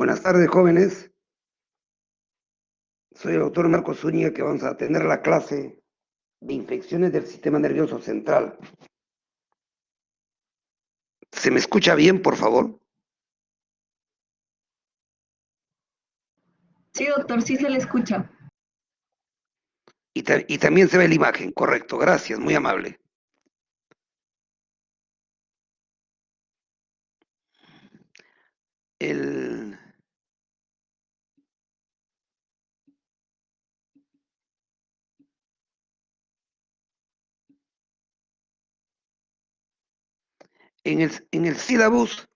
Buenas tardes, jóvenes. Soy el doctor Marcos Zúñiga, que vamos a tener la clase de infecciones del sistema nervioso central. ¿Se me escucha bien, por favor? Sí, doctor, sí se le escucha. Y también se ve la imagen, correcto. Gracias, muy amable. El, en el sílabus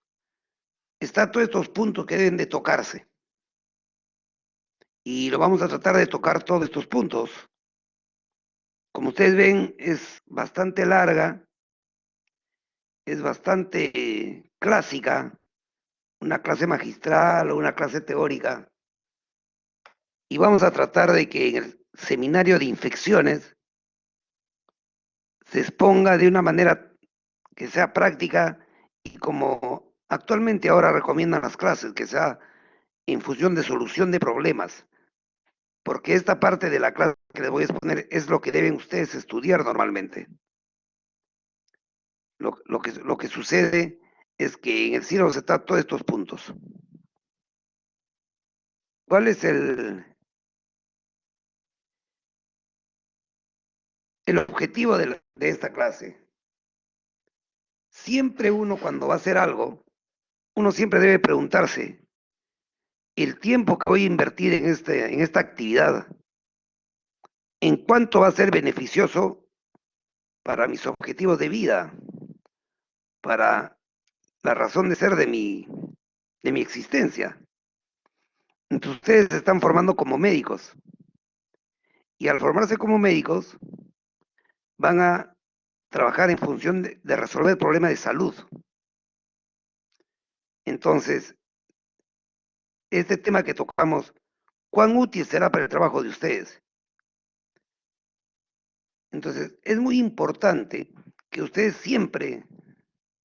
está todos estos puntos que deben de tocarse. Y lo vamos a tratar de tocar todos estos puntos. Como ustedes ven, es bastante larga, es bastante clásica, una clase magistral o una clase teórica. Y vamos a tratar de que en el seminario de infecciones se exponga de una manera que sea práctica y como actualmente ahora recomiendan las clases, que sea en función de solución de problemas, porque esta parte de la clase que les voy a exponer es lo que deben ustedes estudiar normalmente. Lo que sucede es que en el CIRO se trata todos estos puntos. ¿Cuál es el objetivo de esta clase? Siempre uno cuando va a hacer algo, uno siempre debe preguntarse, el tiempo que voy a invertir en esta actividad, ¿en cuánto va a ser beneficioso para mis objetivos de vida, para la razón de ser de mi existencia? Entonces ustedes se están formando como médicos y al formarse como médicos van a trabajar en función de resolver problemas de salud. Entonces, este tema que tocamos, ¿cuán útil será para el trabajo de ustedes? Entonces, es muy importante que ustedes siempre,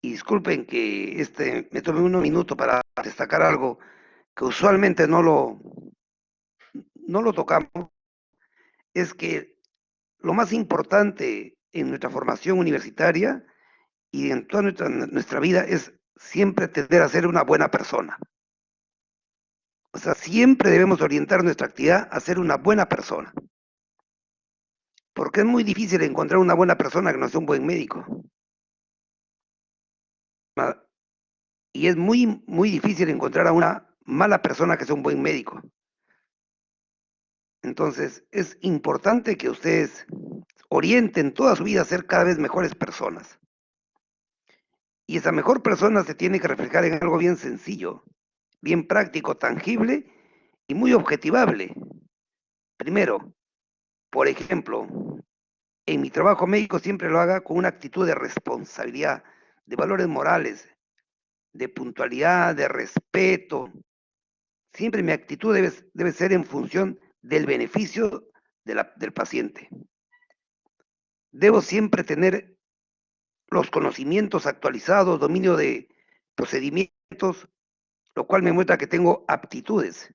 y disculpen que me tome unos minutos para destacar algo que usualmente no lo tocamos, es que lo más importante en nuestra formación universitaria y en toda nuestra vida es siempre tender a ser una buena persona. O sea, siempre debemos orientar nuestra actividad a ser una buena persona. Porque es muy difícil encontrar una buena persona que no sea un buen médico. Y es muy, muy difícil encontrar a una mala persona que sea un buen médico. Entonces, es importante que ustedes orienten toda su vida a ser cada vez mejores personas. Y esa mejor persona se tiene que reflejar en algo bien sencillo, bien práctico, tangible y muy objetivable. Primero, por ejemplo, en mi trabajo médico siempre lo haga con una actitud de responsabilidad, de valores morales, de puntualidad, de respeto. Siempre mi actitud debe ser en función del beneficio del paciente. Debo siempre tener los conocimientos actualizados, dominio de procedimientos, lo cual me muestra que tengo aptitudes.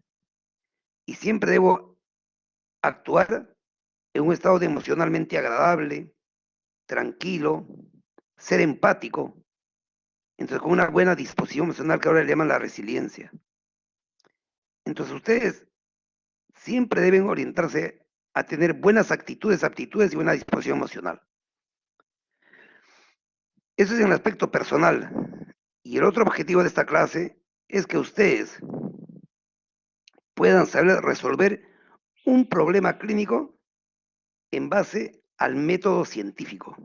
Y siempre debo actuar en un estado de emocionalmente agradable, tranquilo, ser empático, entonces con una buena disposición emocional que ahora le llaman la resiliencia. Entonces ustedes siempre deben orientarse a tener buenas actitudes, aptitudes y buena disposición emocional. Eso es en el aspecto personal. Y el otro objetivo de esta clase es que ustedes puedan saber resolver un problema clínico en base al método científico.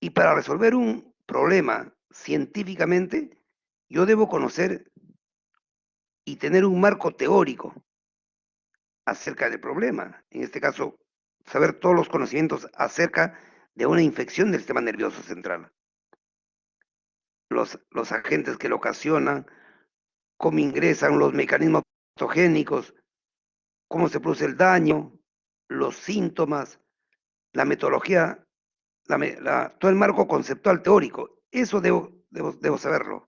Y para resolver un problema científicamente, yo debo conocer y tener un marco teórico acerca del problema. En este caso, saber todos los conocimientos acerca de una infección del sistema nervioso central. Los agentes que lo ocasionan, cómo ingresan, los mecanismos patogénicos, cómo se produce el daño, los síntomas, la metodología, todo el marco conceptual teórico. Eso debo saberlo.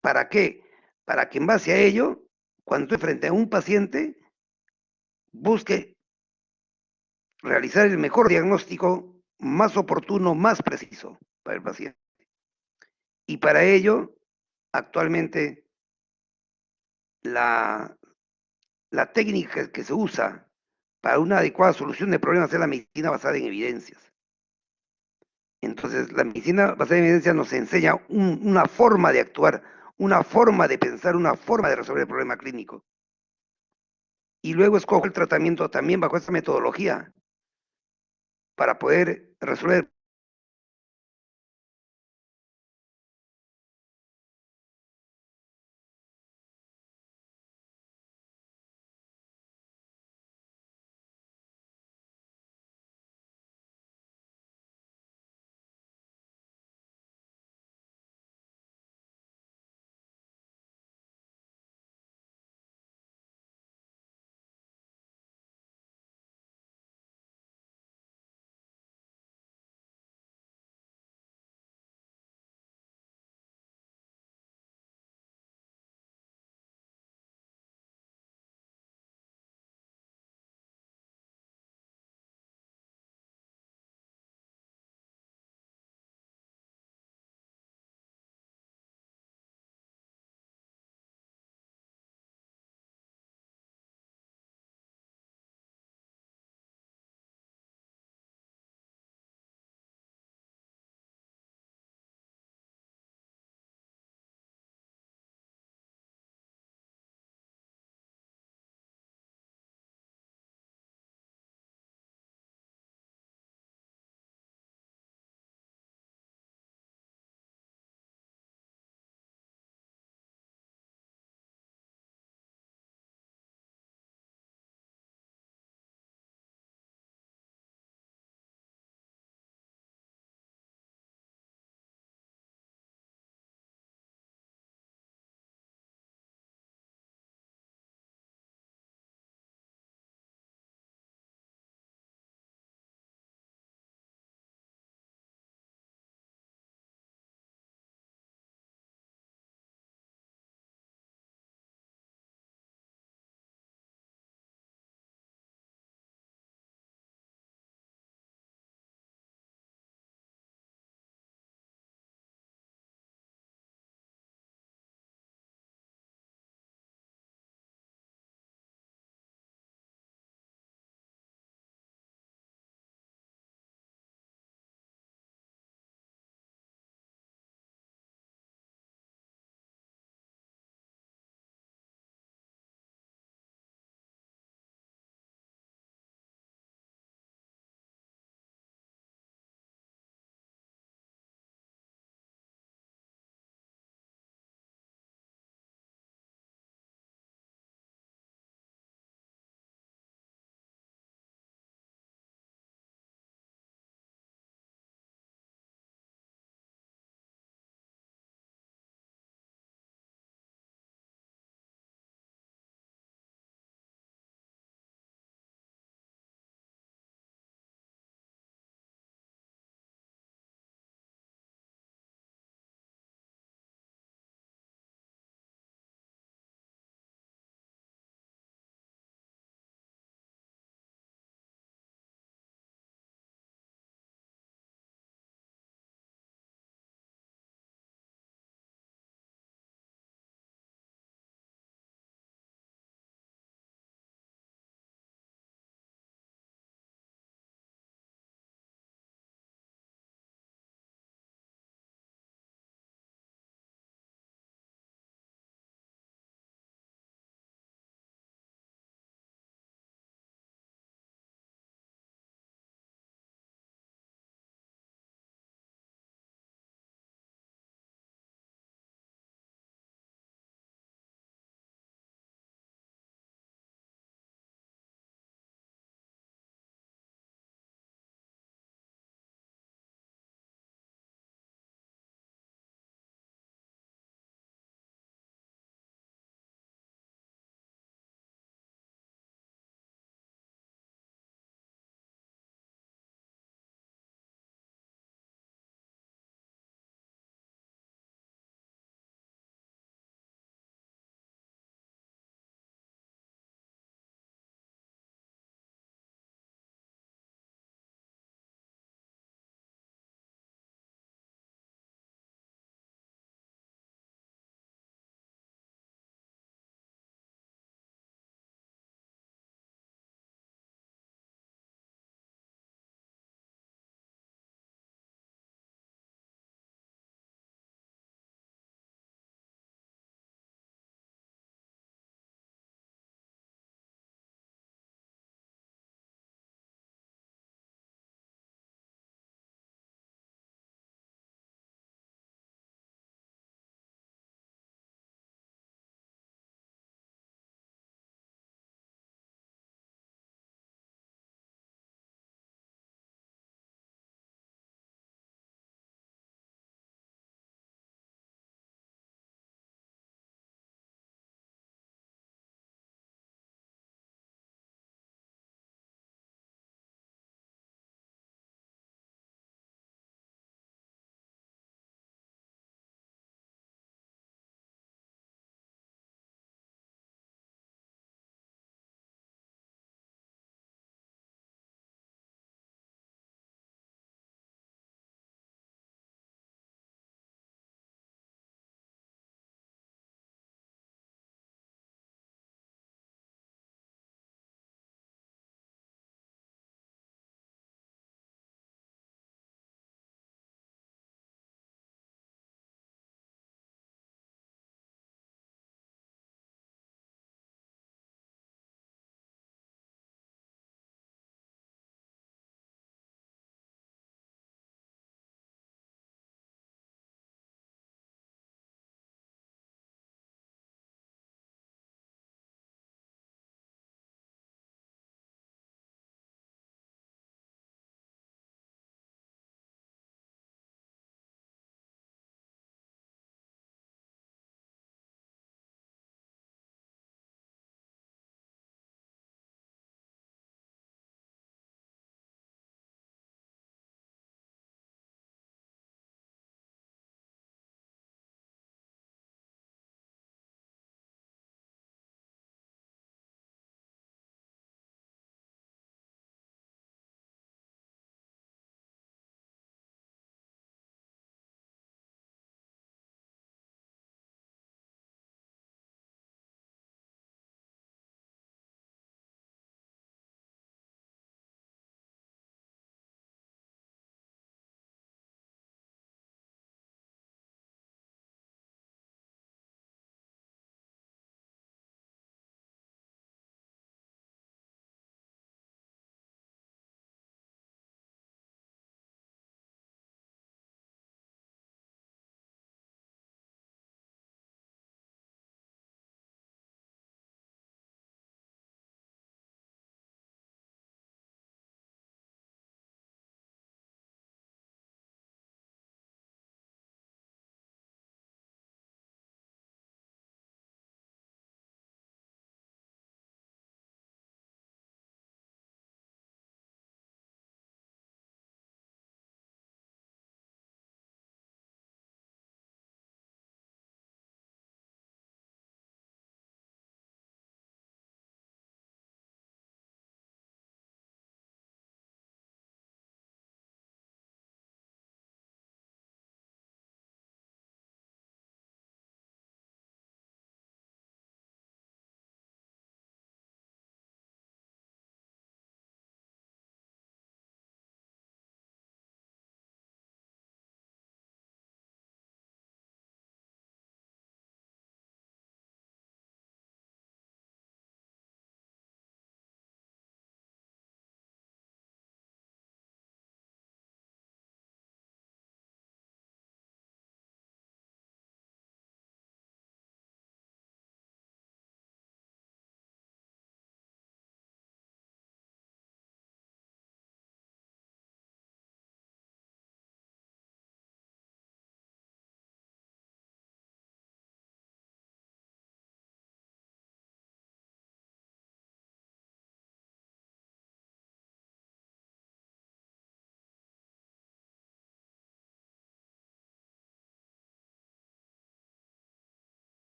¿Para qué? para que en base a ello, cuando esté frente a un paciente, busque realizar el mejor diagnóstico, más oportuno, más preciso para el paciente. Y para ello, actualmente, la, la técnica que se usa para una adecuada solución de problemas es la medicina basada en evidencias. Entonces, la medicina basada en evidencias nos enseña una forma de actuar, una forma de pensar, una forma de resolver el problema clínico. Y luego escoge el tratamiento también bajo esta metodología para poder resolver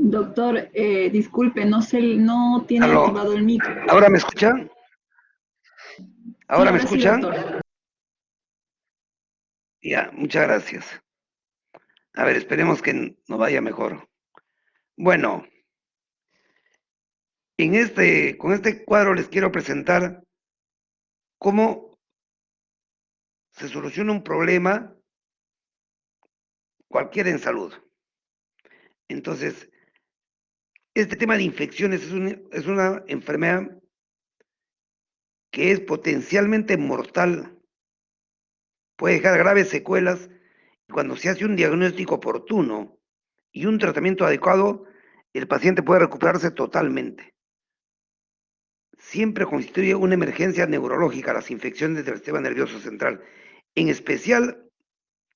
Doctor, disculpe, no tiene Aló, activado el micro. ¿ahora me escuchan? Sí, ¿Ahora me ahora sí, escuchan? doctor. Ya, muchas gracias. A ver, esperemos que nos vaya mejor. Bueno, con este cuadro les quiero presentar cómo se soluciona un problema cualquiera en salud. Entonces, este tema de infecciones es una enfermedad que es potencialmente mortal, puede dejar graves secuelas y cuando se hace un diagnóstico oportuno y un tratamiento adecuado, el paciente puede recuperarse totalmente. Siempre constituye una emergencia neurológica las infecciones del sistema nervioso central, en especial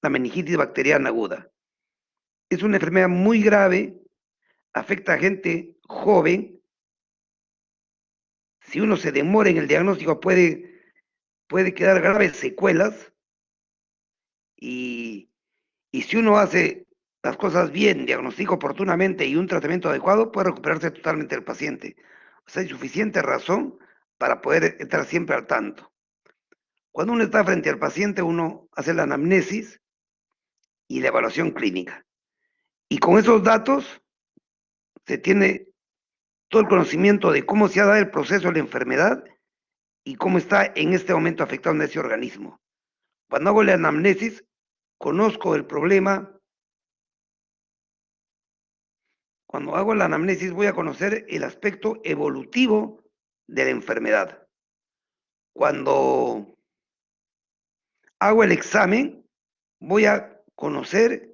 la meningitis bacteriana aguda. Es una enfermedad muy grave, afecta a gente joven. Si uno se demora en el diagnóstico puede quedar graves secuelas y, y si uno hace las cosas bien, diagnostica oportunamente y un tratamiento adecuado, puede recuperarse totalmente el paciente. O sea, hay suficiente razón para poder estar siempre al tanto. Cuando uno está frente al paciente, uno hace la anamnesis y la evaluación clínica. Y con esos datos se tiene todo el conocimiento de cómo se ha dado el proceso de la enfermedad y cómo está en este momento afectando a ese organismo. Cuando hago la anamnesis, conozco el problema. Cuando hago la anamnesis voy a conocer el aspecto evolutivo de la enfermedad. Cuando hago el examen, voy a conocer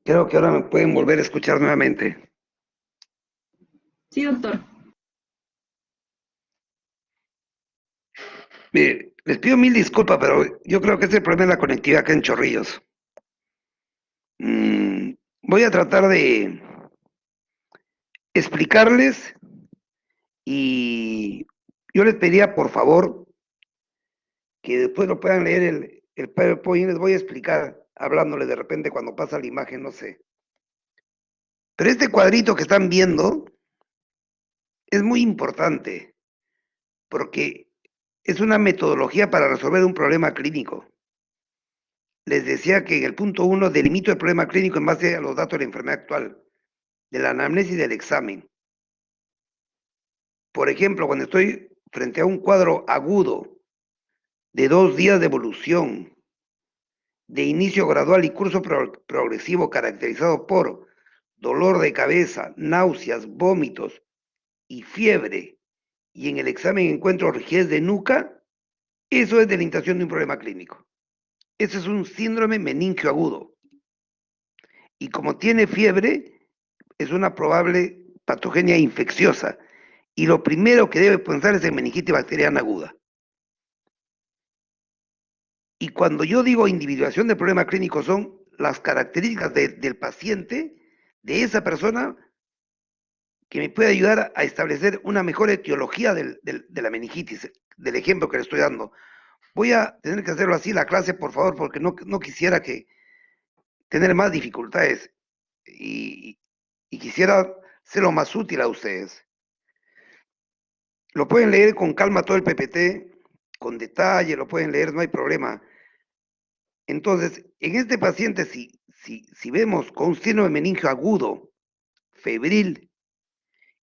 Creo que ahora me pueden volver a escuchar nuevamente. Sí, doctor. Les pido mil disculpas, pero yo creo que es el problema de la conectividad acá en Chorrillos. Voy a tratar de explicarles y yo les pediría, por favor, que después lo puedan leer el PowerPoint. Les voy a explicar, hablándoles de repente cuando pasa la imagen, no sé. Pero este cuadrito que están viendo es muy importante porque es una metodología para resolver un problema clínico. Les decía que en el punto 1 delimito el problema clínico en base a los datos de la enfermedad actual, de la anamnesis del examen. Por ejemplo, cuando estoy frente a un cuadro agudo de 2 días de evolución, de inicio gradual y curso progresivo caracterizado por dolor de cabeza, náuseas, vómitos y fiebre, y en el examen encuentro rigidez de nuca, eso es delimitación de un problema clínico. Ese es un síndrome meningio agudo. Y como tiene fiebre, es una probable patogenia infecciosa. Y lo primero que debe pensar es en meningitis bacteriana aguda. Y cuando yo digo individuación del problema clínico, son las características del paciente, de esa persona, que me puede ayudar a establecer una mejor etiología de la meningitis, del ejemplo que le estoy dando. Voy a tener que hacerlo así la clase, por favor, porque no quisiera tener más dificultades y, y quisiera ser lo más útil a ustedes. Lo pueden leer con calma todo el PPT, con detalle, lo pueden leer, no hay problema. Entonces, en este paciente, si vemos con un síndrome meningio agudo, febril,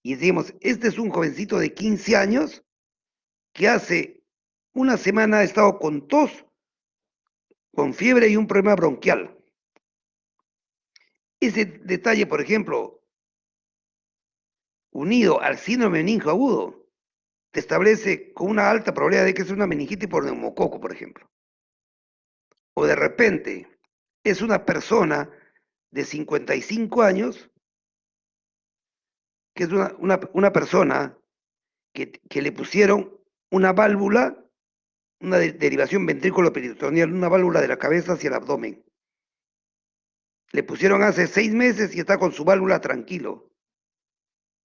y decimos, este es un jovencito de 15 años que hace una semana ha estado con tos, con fiebre y un problema bronquial. Ese detalle, por ejemplo, unido al síndrome meningio agudo, te establece con una alta probabilidad de que es una meningitis por neumococo, por ejemplo. O de repente es una persona de 55 años, que es una persona que le pusieron una válvula, una derivación ventrículo-peritoneal, una válvula de la cabeza hacia el abdomen. Le pusieron hace 6 meses y está con su válvula tranquilo.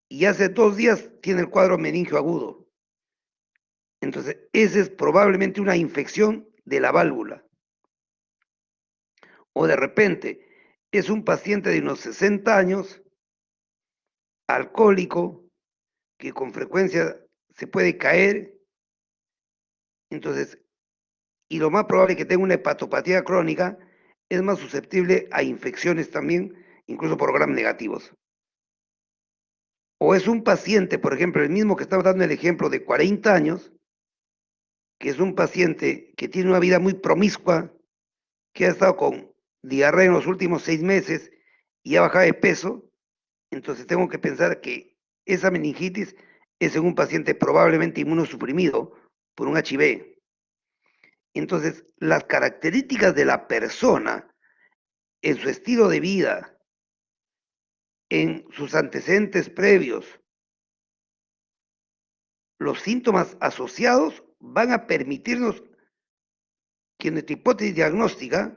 Y hace 2 días tiene el cuadro meningio agudo. Entonces, esa es probablemente una infección de la válvula. O de repente, es un paciente de unos 60 años, alcohólico, que con frecuencia se puede caer. Entonces, y lo más probable es que tenga una hepatopatía crónica, es más susceptible a infecciones también, incluso por gram negativos. O es un paciente, por ejemplo, el mismo que estaba dando el ejemplo de 40 años, que es un paciente que tiene una vida muy promiscua, que ha estado con diarrea en los últimos 6 meses y ha bajado de peso. Entonces tengo que pensar que esa meningitis es en un paciente probablemente inmunosuprimido por un HIV. Entonces, las características de la persona en su estilo de vida, en sus antecedentes previos, los síntomas asociados van a permitirnos que nuestra hipótesis diagnóstica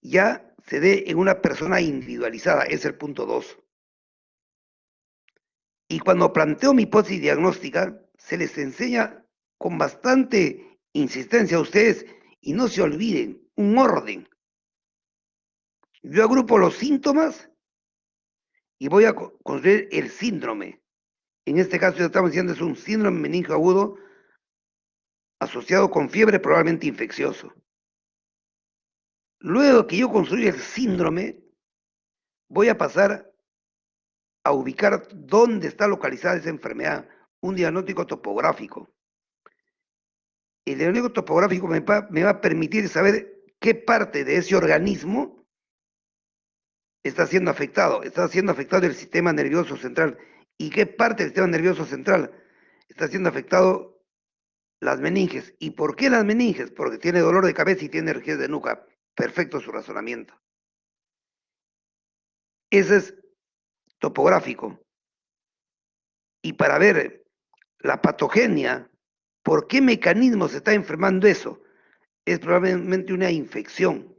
ya se dé en una persona individualizada, es el punto 2. Y cuando planteo mi hipótesis diagnóstica, se les enseña con bastante insistencia a ustedes y no se olviden, un orden. Yo agrupo los síntomas y voy a construir el síndrome. En este caso, ya estamos diciendo, es un síndrome meningio agudo asociado con fiebre, probablemente infeccioso. Luego que yo construya el síndrome, voy a pasar a ubicar dónde está localizada esa enfermedad, un diagnóstico topográfico. El diagnóstico topográfico me va a permitir saber qué parte de ese organismo está siendo afectado. Está siendo afectado el sistema nervioso central. ¿Y qué parte del sistema nervioso central está siendo afectado? Las meninges. ¿Y por qué las meninges? Porque tiene dolor de cabeza y tiene rigidez de nuca. Perfecto su razonamiento. Ese es topográfico. Y para ver la patogenia, ¿por qué mecanismo se está enfermando eso? Es probablemente una infección.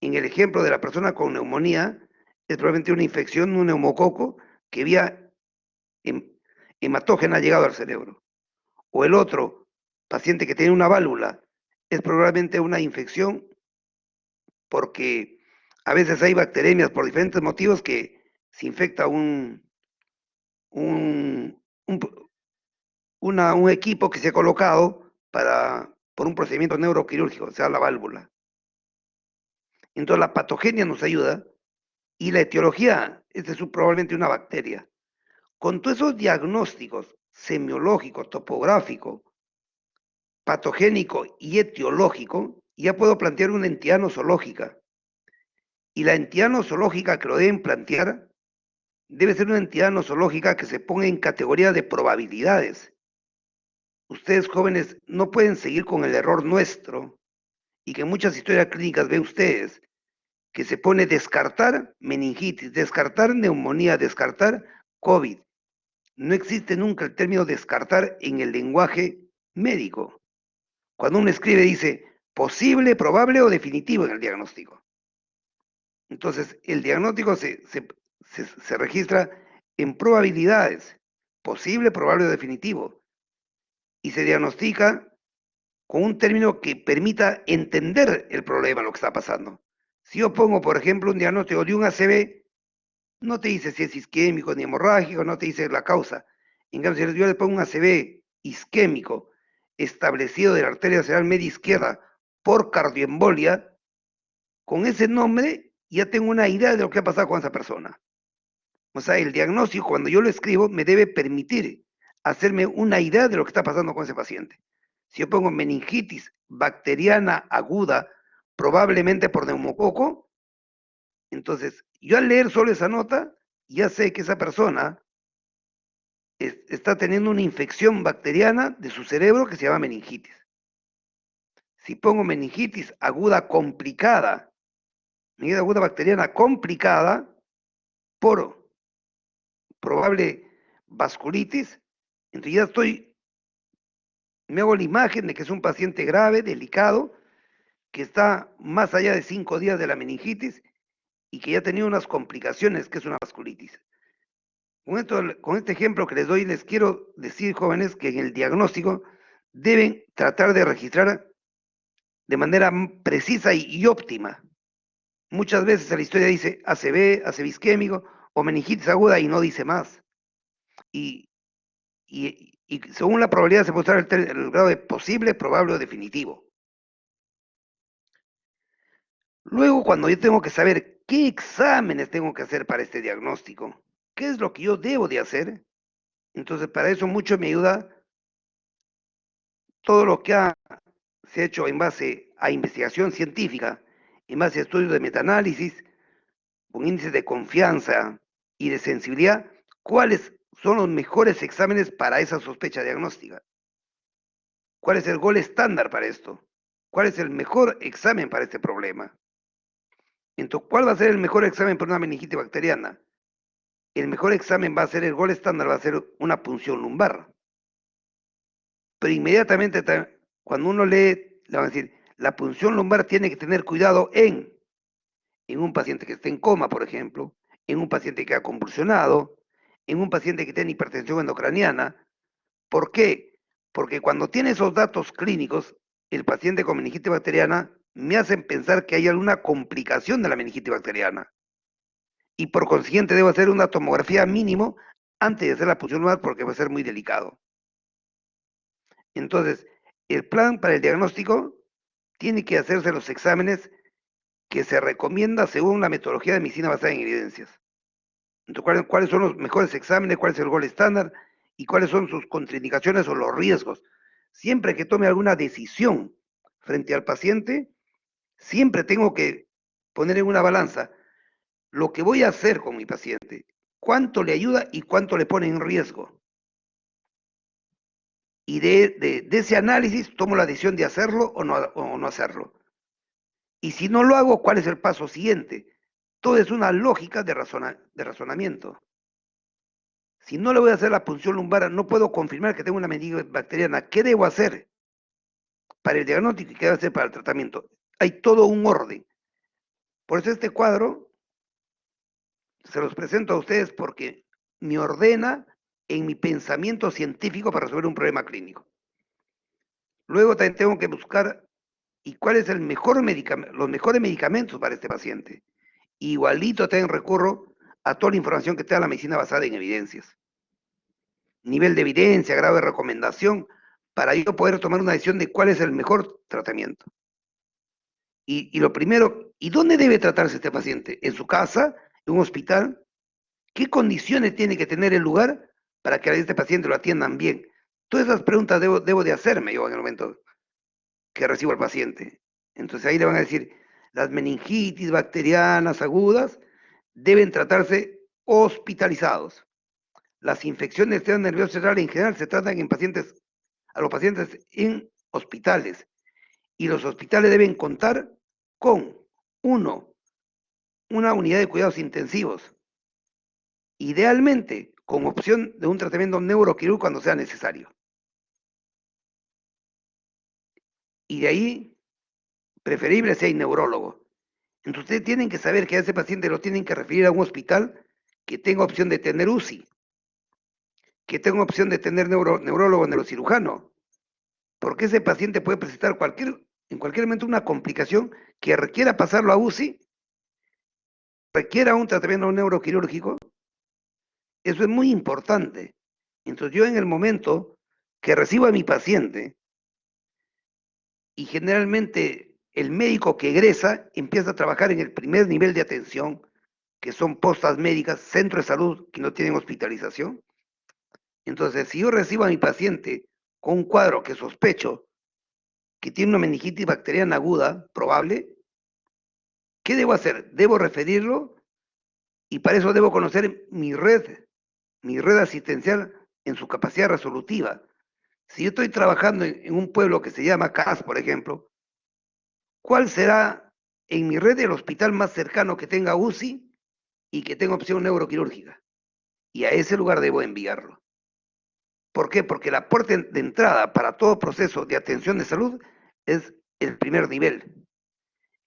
En el ejemplo de la persona con neumonía, es probablemente una infección, un neumococo, que vía hematógena ha llegado al cerebro. O el otro, paciente que tiene una válvula, es probablemente una infección porque a veces hay bacteremias por diferentes motivos que se infecta un, un equipo que se ha colocado por un procedimiento neuroquirúrgico, o sea, la válvula. Entonces la patogenia nos ayuda y la etiología es probablemente una bacteria. Con todos esos diagnósticos semiológico, topográfico, patogénico y etiológico, ya puedo plantear una entidad nosológica. Y la entidad nosológica que lo deben plantear debe ser una entidad nosológica que se ponga en categoría de probabilidades. Ustedes jóvenes no pueden seguir con el error nuestro y que en muchas historias clínicas ven ustedes que se pone descartar meningitis, descartar neumonía, descartar COVID. No existe nunca el término descartar en el lenguaje médico. Cuando uno escribe dice posible, probable o definitivo en el diagnóstico. Entonces, el diagnóstico se registra en probabilidades, posible, probable o definitivo, y se diagnostica con un término que permita entender el problema, lo que está pasando. Si yo pongo, por ejemplo, un diagnóstico de un ACV, no te dice si es isquémico ni hemorrágico, no te dice la causa. En cambio, si yo le pongo un ACV isquémico establecido de la arteria cerebral media izquierda por cardioembolia, con ese nombre ya tengo una idea de lo que ha pasado con esa persona. O sea, el diagnóstico, cuando yo lo escribo, me debe permitir hacerme una idea de lo que está pasando con ese paciente. Si yo pongo meningitis bacteriana aguda, probablemente por neumococo, entonces yo al leer solo esa nota, ya sé que esa persona está teniendo una infección bacteriana de su cerebro que se llama meningitis. Si pongo meningitis aguda complicada, meningitis aguda bacteriana complicada, por probable vasculitis, entonces ya me hago la imagen de que es un paciente grave, delicado, que está más allá de 5 días de la meningitis y que ya ha tenido unas complicaciones, que es una vasculitis. Con este ejemplo que les doy, les quiero decir, jóvenes, que en el diagnóstico deben tratar de registrar de manera precisa y óptima. Muchas veces en la historia dice ACV, ACV isquémico o meningitis aguda y no dice más. Y según la probabilidad se puede usar el grado de posible, probable o definitivo. Luego, cuando yo tengo que saber qué exámenes tengo que hacer para este diagnóstico, qué es lo que yo debo de hacer, entonces para eso mucho me ayuda todo lo que se ha hecho en base a investigación científica, en base a estudios de metaanálisis, con índices de confianza y de sensibilidad, cuáles son los mejores exámenes para esa sospecha diagnóstica. ¿Cuál es el gol estándar para esto? ¿Cuál es el mejor examen para este problema? Entonces, ¿cuál va a ser el mejor examen para una meningitis bacteriana? El mejor examen va a ser, el gol estándar va a ser una punción lumbar. Pero inmediatamente, cuando uno lee, le van a decir, la punción lumbar tiene que tener cuidado en un paciente que esté en coma, por ejemplo, en un paciente que ha convulsionado, en un paciente que tiene hipertensión endocraniana. ¿Por qué? Porque cuando tiene esos datos clínicos, el paciente con meningitis bacteriana me hacen pensar que hay alguna complicación de la meningitis bacteriana. Y por consiguiente debo hacer una tomografía mínimo antes de hacer la punción lumbar porque va a ser muy delicado. Entonces, el plan para el diagnóstico tiene que hacerse los exámenes que se recomienda según la metodología de medicina basada en evidencias. Entonces, ¿cuáles son los mejores exámenes? ¿Cuál es el gol estándar? ¿Y cuáles son sus contraindicaciones o los riesgos? Siempre que tome alguna decisión frente al paciente, siempre tengo que poner en una balanza lo que voy a hacer con mi paciente, cuánto le ayuda y cuánto le pone en riesgo. Y de ese análisis tomo la decisión de hacerlo o no hacerlo. Y si no lo hago, ¿cuál es el paso siguiente? Todo es una lógica de razonamiento. Si no le voy a hacer la punción lumbar, no puedo confirmar que tengo una meningitis bacteriana. ¿Qué debo hacer para el diagnóstico y qué debo hacer para el tratamiento? Hay todo un orden. Por eso este cuadro se los presento a ustedes porque me ordena en mi pensamiento científico para resolver un problema clínico. Luego también tengo que buscar y cuál es el mejor los mejores medicamentos para este paciente. Igualito también recurro a toda la información que te da la medicina basada en evidencias. Nivel de evidencia, grado de recomendación, para yo poder tomar una decisión de cuál es el mejor tratamiento. Y lo primero, ¿y dónde debe tratarse este paciente? ¿En su casa? ¿En un hospital? ¿Qué condiciones tiene que tener el lugar para que a este paciente lo atiendan bien? Todas esas preguntas debo de hacerme yo en el momento que recibo al paciente. Entonces ahí le van a decir, las meningitis bacterianas agudas deben tratarse hospitalizados. Las infecciones del sistema nervioso central en general se tratan a los pacientes en hospitales. Y los hospitales deben contar con, uno, una unidad de cuidados intensivos, idealmente con opción de un tratamiento neuroquirúrgico cuando sea necesario. Y de ahí, preferible sea el neurólogo. Entonces ustedes tienen que saber que a ese paciente lo tienen que referir a un hospital que tenga opción de tener UCI, que tenga opción de tener neurólogo, neurocirujano, porque ese paciente puede presentar en cualquier momento una complicación que requiera pasarlo a UCI, requiera un tratamiento neuroquirúrgico. Eso es muy importante. Entonces yo en el momento que recibo a mi paciente, y generalmente el médico que egresa empieza a trabajar en el primer nivel de atención, que son postas médicas, centros de salud que no tienen hospitalización. Entonces, si yo recibo a mi paciente con un cuadro que sospecho que tiene una meningitis bacteriana aguda, probable, ¿qué debo hacer? Debo referirlo y para eso debo conocer mi red asistencial en su capacidad resolutiva. Si yo estoy trabajando en un pueblo que se llama CAS, por ejemplo, ¿cuál será en mi red el hospital más cercano que tenga UCI y que tenga opción neuroquirúrgica? Y a ese lugar debo enviarlo. ¿Por qué? Porque la puerta de entrada para todo proceso de atención de salud es el primer nivel.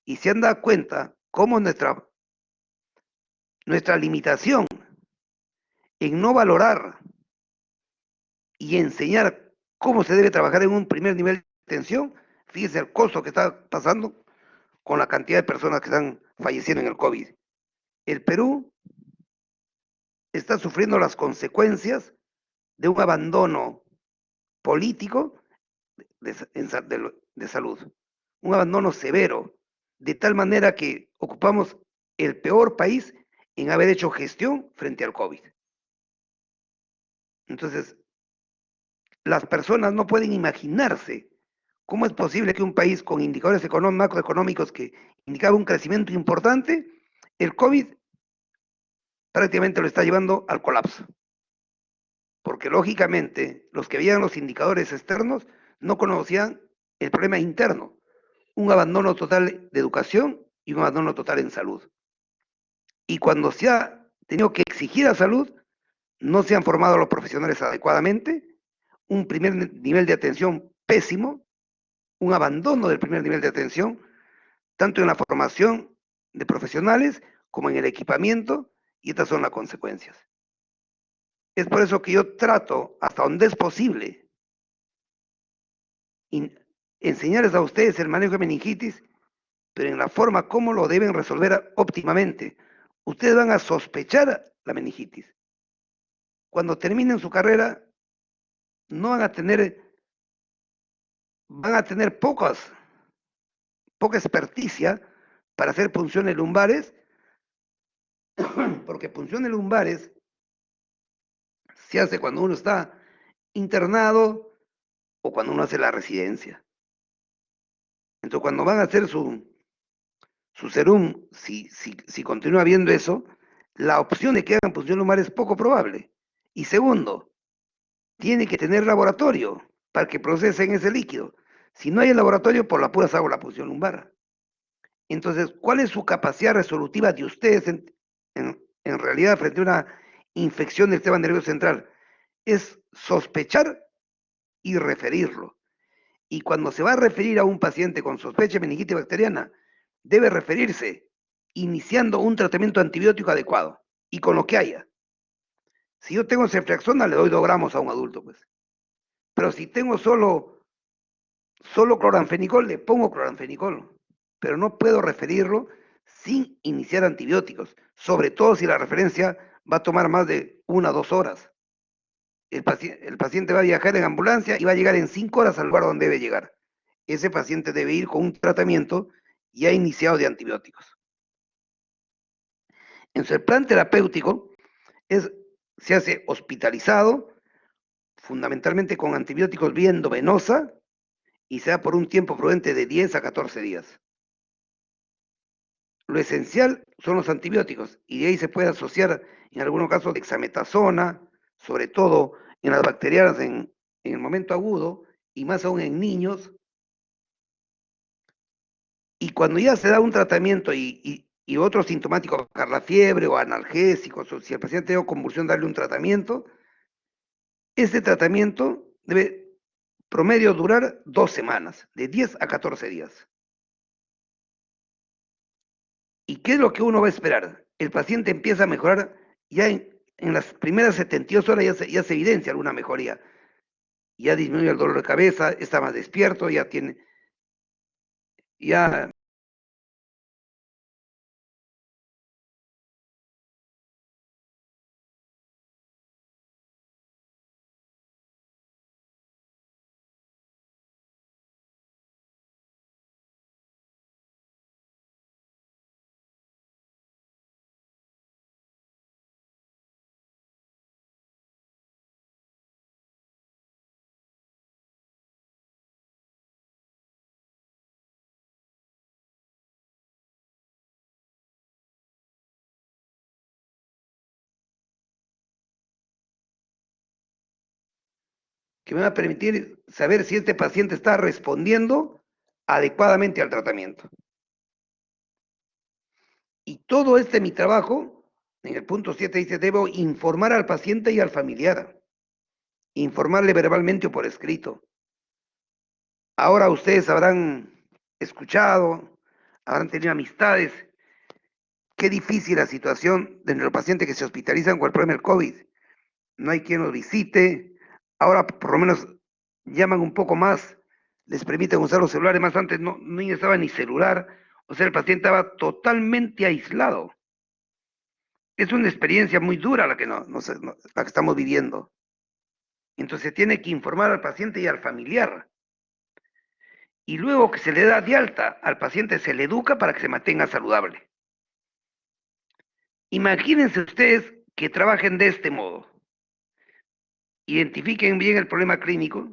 Y se han dado cuenta cómo nuestra limitación en no valorar y enseñar cómo se debe trabajar en un primer nivel de atención, fíjese el costo que está pasando con la cantidad de personas que están falleciendo en el COVID. El Perú está sufriendo las consecuencias de un abandono político de salud, un abandono severo, de tal manera que ocupamos el peor país en haber hecho gestión frente al COVID. Entonces, las personas no pueden imaginarse cómo es posible que un país con indicadores macroeconómicos que indicaban un crecimiento importante, el COVID prácticamente lo está llevando al colapso. Porque lógicamente los que veían los indicadores externos no conocían el problema interno, un abandono total de educación y un abandono total en salud. Y cuando se ha tenido que exigir a salud, no se han formado a los profesionales adecuadamente, un primer nivel de atención pésimo, un abandono del primer nivel de atención, tanto en la formación de profesionales como en el equipamiento, y estas son las consecuencias. Es por eso que yo trato, hasta donde es posible, enseñarles a ustedes el manejo de meningitis, pero en la forma como lo deben resolver óptimamente. Ustedes van a sospechar la meningitis. Cuando terminen su carrera, no van a tener poca experticia para hacer punciones lumbares, porque punciones lumbares se hace cuando uno está internado o cuando uno hace la residencia. Entonces, cuando van a hacer su serum, si continúa viendo eso, la opción de que hagan punción lumbar es poco probable. Y segundo, tiene que tener laboratorio para que procesen ese líquido. Si no hay el laboratorio, por la pura hago la punción lumbar. Entonces, ¿cuál es su capacidad resolutiva de ustedes en realidad frente a una infección del sistema nervioso central? Es sospechar y referirlo. Y cuando se va a referir a un paciente con sospecha de meningitis bacteriana, debe referirse iniciando un tratamiento antibiótico adecuado y con lo que haya. Si yo tengo ceftriaxona, le doy 2 gramos a un adulto, pues. Pero si tengo solo cloranfenicol, le pongo cloranfenicol. Pero no puedo referirlo sin iniciar antibióticos, sobre todo si la referencia va a tomar más de 1 o 2 horas. El paciente va a viajar en ambulancia y va a llegar en 5 horas al lugar donde debe llegar. Ese paciente debe ir con un tratamiento ya iniciado de antibióticos. En su plan terapéutico se hace hospitalizado, fundamentalmente con antibióticos vía endovenosa, y se da por un tiempo prudente de 10 a 14 días. Lo esencial son los antibióticos, y de ahí se puede asociar en algunos casos dexametasona, sobre todo en las bacterianas en el momento agudo, y más aún en niños. Y cuando ya se da un tratamiento y otro sintomático, bajar la fiebre o analgésicos, o si el paciente tiene convulsión, darle un tratamiento, ese tratamiento debe promedio durar 2 semanas, de 10 a 14 días. ¿Y qué es lo que uno va a esperar? El paciente empieza a mejorar ya en las primeras 72 horas, ya se evidencia alguna mejoría. Ya disminuye el dolor de cabeza, está más despierto, ya que me va a permitir saber si este paciente está respondiendo adecuadamente al tratamiento. Y todo mi trabajo, en el punto 7 dice, debo informar al paciente y al familiar, informarle verbalmente o por escrito. Ahora ustedes habrán escuchado, habrán tenido amistades. Qué difícil la situación de los pacientes que se hospitalizan con el problema del COVID. No hay quien los visite. Ahora por lo menos llaman un poco más, les permiten usar los celulares. Más antes no estaba ni celular. O sea, el paciente estaba totalmente aislado. Es una experiencia muy dura la que, la que estamos viviendo. Entonces tiene que informar al paciente y al familiar. Y luego que se le da de alta al paciente, se le educa para que se mantenga saludable. Imagínense ustedes que trabajen de este modo. Identifiquen bien el problema clínico,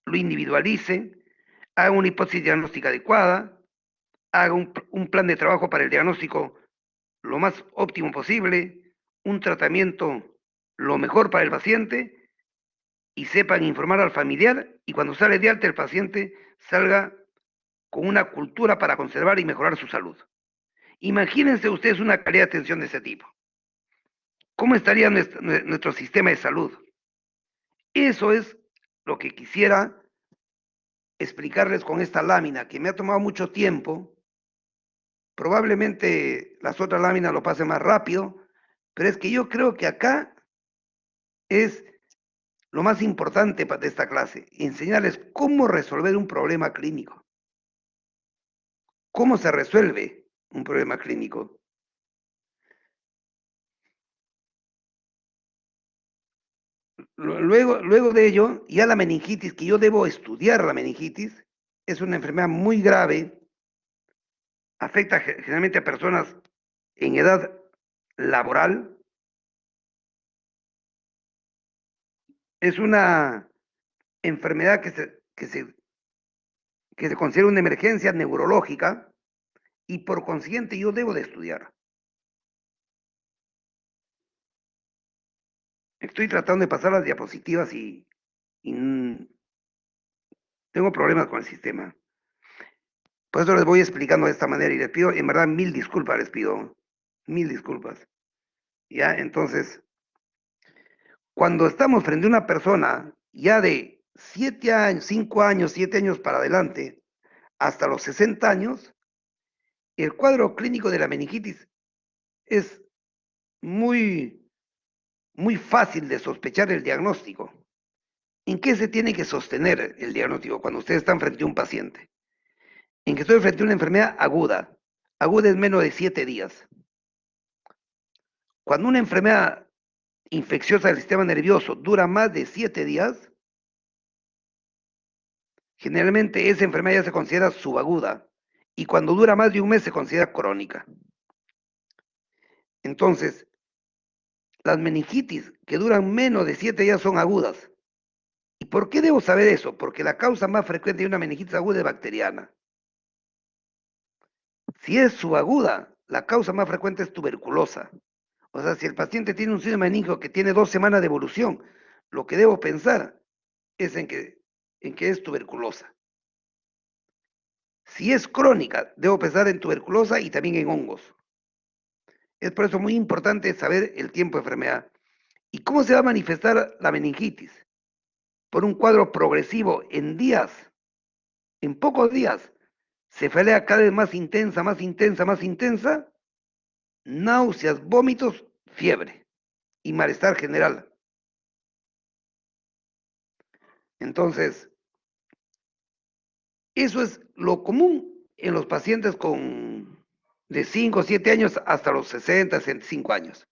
lo individualicen, hagan una hipótesis diagnóstica adecuada, hagan un plan de trabajo para el diagnóstico lo más óptimo posible, un tratamiento lo mejor para el paciente, y sepan informar al familiar, y cuando sale de alta el paciente salga con una cultura para conservar y mejorar su salud. Imagínense ustedes una calidad de atención de ese tipo. ¿Cómo estaría nuestro sistema de salud? Eso es lo que quisiera explicarles con esta lámina, que me ha tomado mucho tiempo. Probablemente las otras láminas lo pasen más rápido, pero es que yo creo que acá es lo más importante de esta clase, enseñarles cómo resolver un problema clínico. ¿Cómo se resuelve un problema clínico? Luego de ello, ya la meningitis, que yo debo estudiar la meningitis, es una enfermedad muy grave, afecta generalmente a personas en edad laboral, es una enfermedad que se considera una emergencia neurológica y por consiguiente yo debo de estudiar. Estoy tratando de pasar las diapositivas y tengo problemas con el sistema. Por eso les voy explicando de esta manera y les pido, en verdad, mil disculpas, les pido. Mil disculpas. ¿Ya? Entonces, cuando estamos frente a una persona ya de 7 años, 5 años, 7 años para adelante, hasta los 60 años, el cuadro clínico de la meningitis es muy, muy fácil de sospechar el diagnóstico. ¿En qué se tiene que sostener el diagnóstico cuando ustedes están frente a un paciente? En que estoy frente a una enfermedad aguda. Aguda es menos de 7 días. Cuando una enfermedad infecciosa del sistema nervioso dura más de 7 días, generalmente esa enfermedad ya se considera subaguda y cuando dura más de un mes se considera crónica. Entonces, las meningitis que duran menos de 7 días son agudas. ¿Y por qué debo saber eso? Porque la causa más frecuente de una meningitis aguda es bacteriana. Si es subaguda, la causa más frecuente es tuberculosa. O sea, si el paciente tiene un síndrome meningio que tiene 2 semanas de evolución, lo que debo pensar es en que es tuberculosa. Si es crónica, debo pensar en tuberculosa y también en hongos. Es por eso muy importante saber el tiempo de enfermedad. ¿Y cómo se va a manifestar la meningitis? Por un cuadro progresivo en días, en pocos días, cefalea cada vez más intensa, más intensa, más intensa, náuseas, vómitos, fiebre y malestar general. Entonces, eso es lo común en los pacientes de 5 o 7 años hasta los 60, 65 años.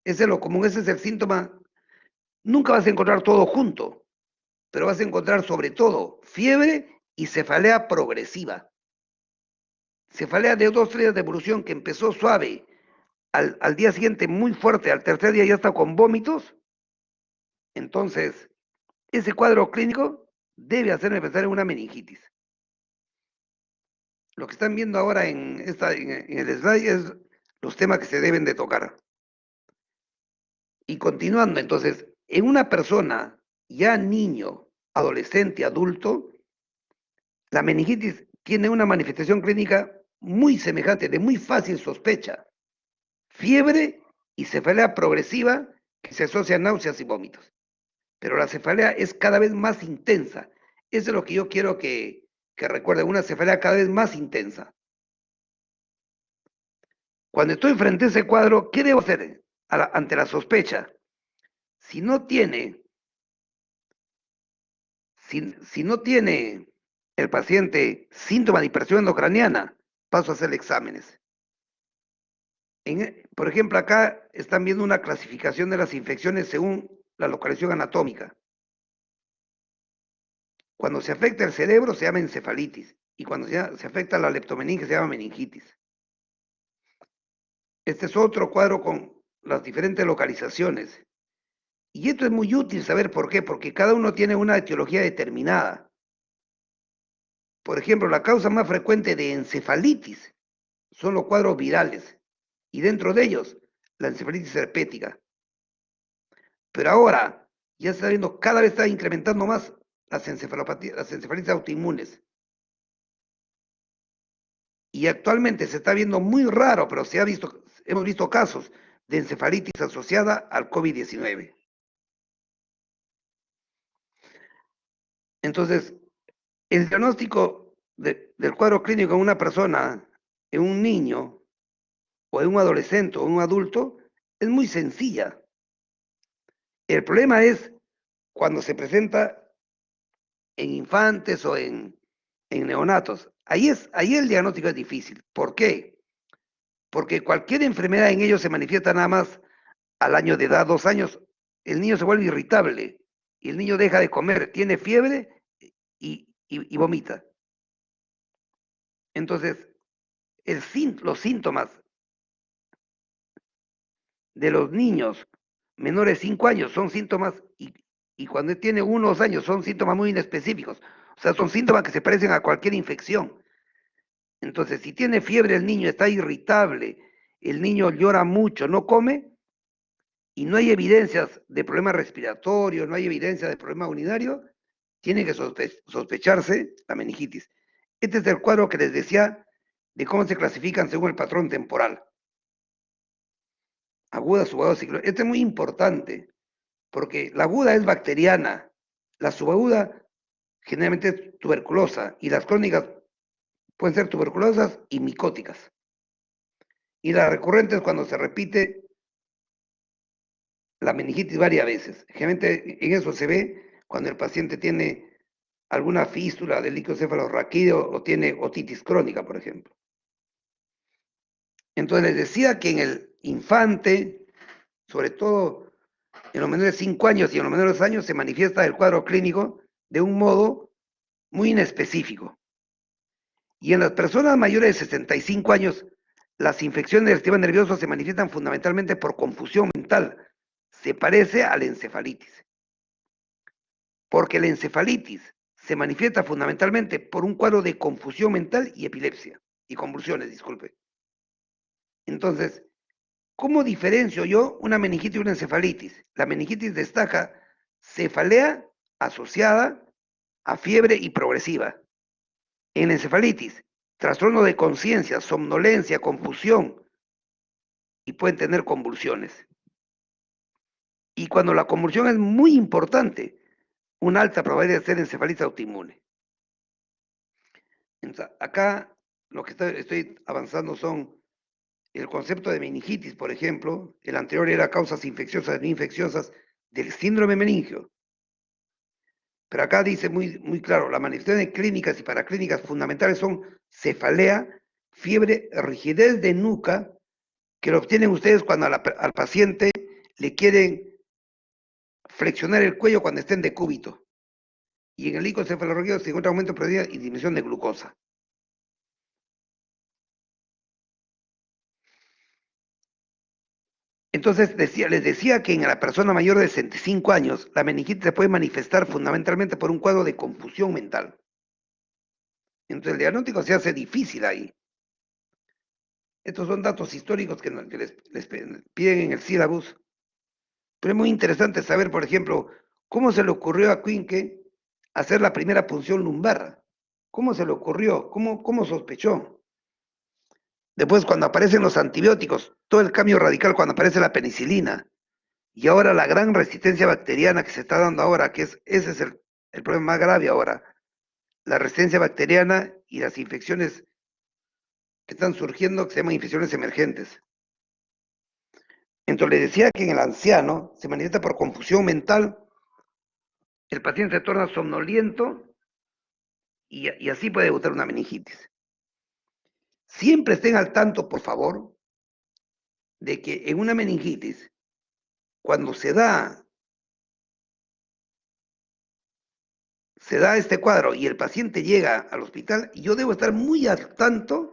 Ese es lo común, ese es el síntoma. Nunca vas a encontrar todo junto, pero vas a encontrar sobre todo fiebre y cefalea progresiva. Cefalea de 2 días de evolución que empezó suave, al día siguiente muy fuerte, al tercer día ya está con vómitos. Entonces, ese cuadro clínico debe hacerme pensar en una meningitis. Lo que están viendo ahora en el slide es los temas que se deben de tocar. Y continuando, entonces, en una persona ya niño, adolescente, adulto, la meningitis tiene una manifestación clínica muy semejante, de muy fácil sospecha. Fiebre y cefalea progresiva que se asocia a náuseas y vómitos. Pero la cefalea es cada vez más intensa. Eso es lo que yo quiero que recuerden, una cefalea cada vez más intensa. Cuando estoy frente a ese cuadro, ¿qué debo hacer ante la sospecha? Si no tiene el paciente síntomas de hipertensión endocraniana, paso a hacer exámenes. Por ejemplo, acá están viendo una clasificación de las infecciones según la localización anatómica. Cuando se afecta el cerebro se llama encefalitis y cuando se afecta la leptomeninge se llama meningitis. Este es otro cuadro con las diferentes localizaciones. Y esto es muy útil saber por qué, porque cada uno tiene una etiología determinada. Por ejemplo, la causa más frecuente de encefalitis son los cuadros virales y dentro de ellos la encefalitis herpética. Pero ahora ya se está viendo, cada vez está incrementando más las encefalitis autoinmunes. Y actualmente se está viendo muy raro, pero hemos visto casos de encefalitis asociada al COVID-19. Entonces, el diagnóstico del cuadro clínico en una persona, en un niño, o en un adolescente o en un adulto, es muy sencilla. El problema es cuando se presenta en infantes o en neonatos. Ahí el diagnóstico es difícil. ¿Por qué? Porque cualquier enfermedad en ellos se manifiesta nada más al año de edad, 2 años, el niño se vuelve irritable y el niño deja de comer, tiene fiebre y vomita. Entonces, los síntomas de los niños menores de 5 años son síntomas, y cuando tiene unos años son síntomas muy inespecíficos. O sea, son síntomas que se parecen a cualquier infección. Entonces, si tiene fiebre el niño, está irritable, el niño llora mucho, no come, y no hay evidencias de problemas respiratorios, no hay evidencia de problema urinario, tiene que sospecharse la meningitis. Este es el cuadro que les decía de cómo se clasifican según el patrón temporal. Aguda, subaguda, ciclónica. Este es muy importante, porque la aguda es bacteriana, la subaguda generalmente es tuberculosa, y las crónicas pueden ser tuberculosas y micóticas. Y la recurrente es cuando se repite la meningitis varias veces. Generalmente en eso se ve cuando el paciente tiene alguna fístula del líquido cefalorraquídeo o tiene otitis crónica, por ejemplo. Entonces les decía que en el infante, sobre todo en los menores de 5 años y en los menores años, se manifiesta el cuadro clínico de un modo muy inespecífico. Y en las personas mayores de 65 años, las infecciones del sistema nervioso se manifiestan fundamentalmente por confusión mental. Se parece a la encefalitis. Porque la encefalitis se manifiesta fundamentalmente por un cuadro de confusión mental y epilepsia, y convulsiones, disculpe. Entonces, ¿cómo diferencio yo una meningitis y una encefalitis? La meningitis destaca cefalea asociada a fiebre y progresiva. En la encefalitis, trastorno de conciencia, somnolencia, confusión y pueden tener convulsiones. Y cuando la convulsión es muy importante, una alta probabilidad de ser encefalitis autoinmune. Entonces, acá lo que estoy avanzando son el concepto de meningitis, por ejemplo. El anterior era causas infecciosas no infecciosas del síndrome meningio. Pero acá dice muy claro, las manifestaciones clínicas y paraclínicas fundamentales son cefalea, fiebre, rigidez de nuca, que lo obtienen ustedes cuando al paciente le quieren flexionar el cuello cuando estén de cúbito. Y en el líquido cefalorraquídeo se encuentra aumento de proteinas y disminución de glucosa. Entonces les decía que en la persona mayor de 65 años, la meningitis se puede manifestar fundamentalmente por un cuadro de confusión mental. Entonces el diagnóstico se hace difícil ahí. Estos son datos históricos que les piden en el sílabus. Pero es muy interesante saber, por ejemplo, cómo se le ocurrió a Quinque hacer la primera punción lumbar. ¿Cómo se le ocurrió? ¿Cómo sospechó? Después, cuando aparecen los antibióticos, todo el cambio radical cuando aparece la penicilina. Y ahora la gran resistencia bacteriana que se está dando ahora, ese es el problema más grave ahora. La resistencia bacteriana y las infecciones que están surgiendo, que se llaman infecciones emergentes. Entonces le decía que en el anciano se manifiesta por confusión mental, el paciente se torna somnoliento y así puede debutar una meningitis. Siempre estén al tanto, por favor, de que en una meningitis, cuando se da este cuadro y el paciente llega al hospital, yo debo estar muy al tanto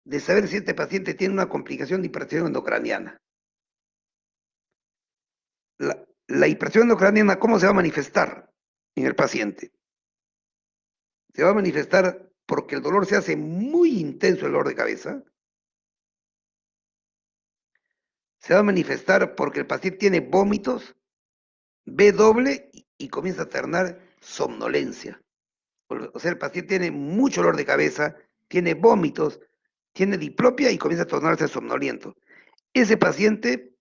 de saber si este paciente tiene una complicación de hipertensión endocraniana. La hipertensión endocraniana, ¿cómo se va a manifestar en el paciente? Se va a manifestar porque el dolor se hace muy intenso, el dolor de cabeza. Se va a manifestar porque el paciente tiene vómitos, ve doble y comienza a ternar somnolencia. O sea, el paciente tiene mucho dolor de cabeza, tiene vómitos, tiene diplopia y comienza a tornarse somnoliento. Ese paciente,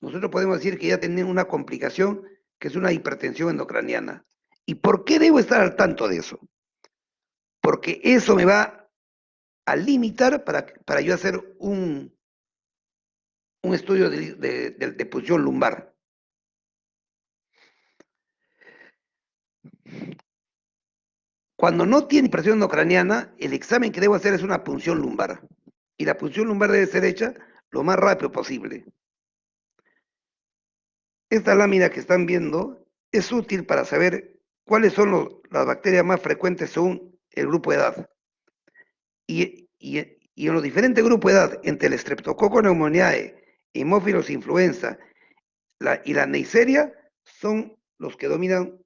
nosotros podemos decir que ya tiene una complicación que es una hipertensión endocraniana. ¿Y por qué debo estar al tanto de eso? Porque eso me va a limitar para yo hacer un estudio de punción lumbar. Cuando no tiene hipertensión endocraniana, el examen que debo hacer es una punción lumbar. Y la punción lumbar debe ser hecha lo más rápido posible. Esta lámina que están viendo es útil para saber cuáles son las bacterias más frecuentes según el grupo de edad. Y en los diferentes grupos de edad, entre el Streptococcus pneumoniae, Haemophilus influenza y la Neisseria, son los que dominan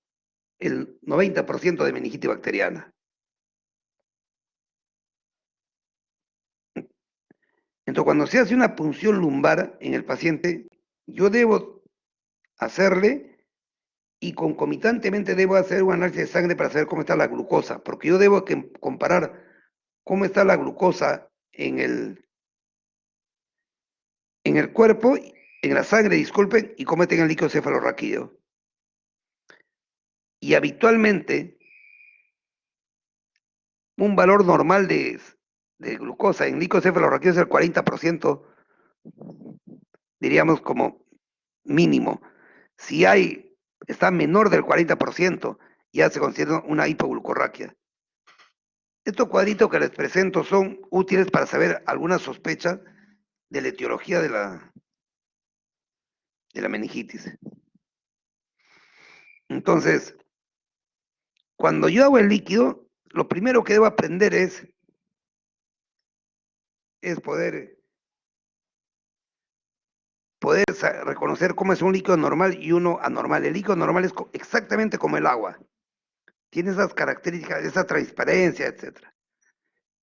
el 90% de meningitis bacteriana. Entonces, cuando se hace una punción lumbar en el paciente, yo debo hacerle y concomitantemente debo hacer un análisis de sangre para saber cómo está la glucosa, porque yo debo comparar cómo está la glucosa en el cuerpo, en la sangre, disculpen, y cómo está en el líquido cefalorraquídeo. Y habitualmente, un valor normal de glucosa en líquido cefalorraquídeo es el 40%, diríamos como mínimo. Si está menor del 40%, ya se considera una hipoglucorraquia. Estos cuadritos que les presento son útiles para saber alguna sospecha de la etiología de la meningitis. Entonces, cuando yo hago el líquido, lo primero que debo aprender es poder reconocer cómo es un líquido normal y uno anormal. El líquido normal es exactamente como el agua. Tiene esas características, esa transparencia, etc.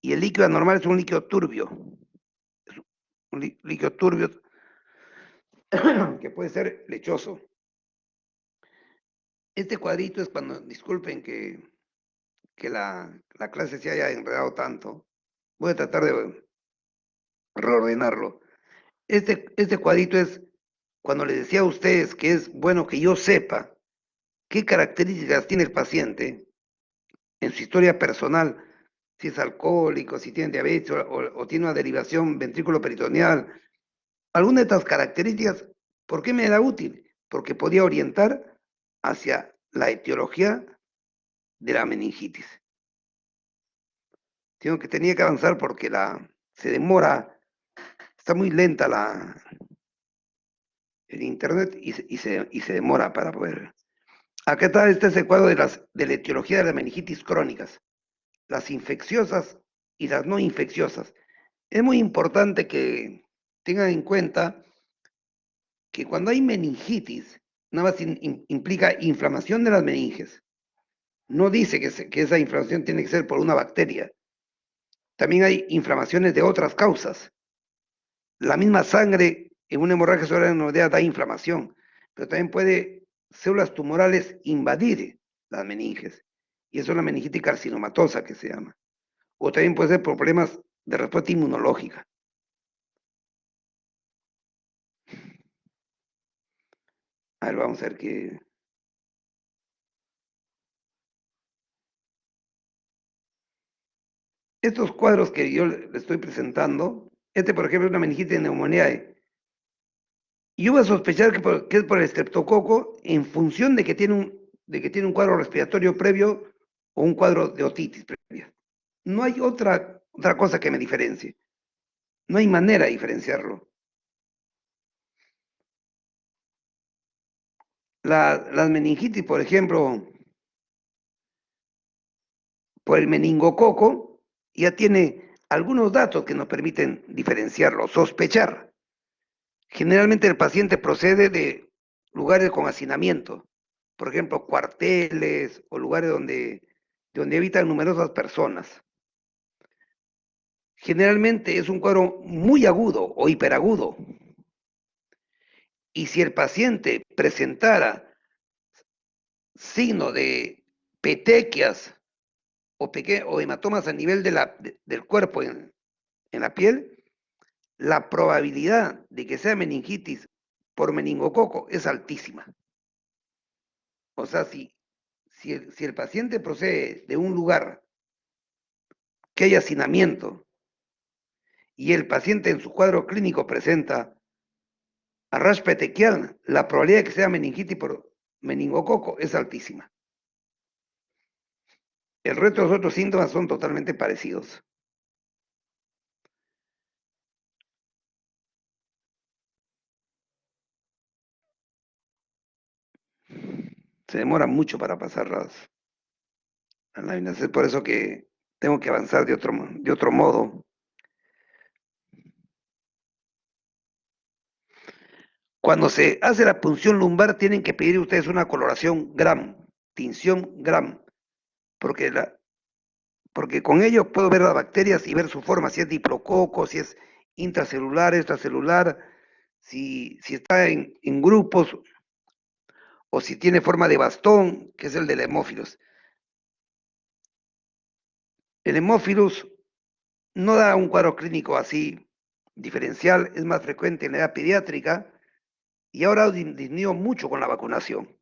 Y el líquido anormal es un líquido turbio. Es un líquido turbio que puede ser lechoso. Este cuadrito es cuando, disculpen que la clase se haya enredado tanto. Voy a tratar de reordenarlo. Este cuadrito es cuando les decía a ustedes que es bueno que yo sepa qué características tiene el paciente en su historia personal, si es alcohólico, si tiene diabetes o tiene una derivación ventrículo-peritoneal. Alguna de estas características, ¿por qué me era útil? Porque podía orientar hacia la etiología de la meningitis. Tenía que avanzar porque se demora, está muy lenta el internet y se demora para poder. Acá está, este es el cuadro de la etiología de las meningitis crónicas, las infecciosas y las no infecciosas. Es muy importante que tengan en cuenta que cuando hay meningitis, nada más implica inflamación de las meninges. No dice que esa inflamación tiene que ser por una bacteria. También hay inflamaciones de otras causas. La misma sangre en una hemorragia cerebral da inflamación, pero también puede células tumorales invadir las meninges. Y eso es la meningitis carcinomatosa que se llama. O también puede ser por problemas de respuesta inmunológica. A ver, vamos a ver qué. Estos cuadros que yo le estoy presentando, por ejemplo es una meningitis de neumonía. Y yo voy a sospechar que es por el estreptococo en función de que tiene un cuadro respiratorio previo o un cuadro de otitis previa. No hay otra cosa que me diferencie. No hay manera de diferenciarlo. Las meningitis, por ejemplo, por el meningococo, ya tiene algunos datos que nos permiten diferenciarlo, sospechar. Generalmente el paciente procede de lugares con hacinamiento, por ejemplo, cuarteles o lugares donde habitan numerosas personas. Generalmente es un cuadro muy agudo o hiperagudo. Y si el paciente presentara signo de petequias o hematomas a nivel del cuerpo en la piel, la probabilidad de que sea meningitis por meningococo es altísima. O sea, si el paciente procede de un lugar que hay hacinamiento y el paciente en su cuadro clínico presenta arrash petequial, la probabilidad de que sea meningitis por meningococo es altísima. El resto de los otros síntomas son totalmente parecidos. Se demora mucho para pasar las láminas. Es por eso que tengo que avanzar de otro modo. Cuando se hace la punción lumbar, tienen que pedir ustedes una coloración Gram, tinción Gram, porque con ello puedo ver las bacterias y ver su forma, si es diplococo, si es intracelular, extracelular, si está en grupos o si tiene forma de bastón, que es el del hemófilos. El hemófilos no da un cuadro clínico así diferencial, es más frecuente en la edad pediátrica y ahora disminuyó mucho con la vacunación.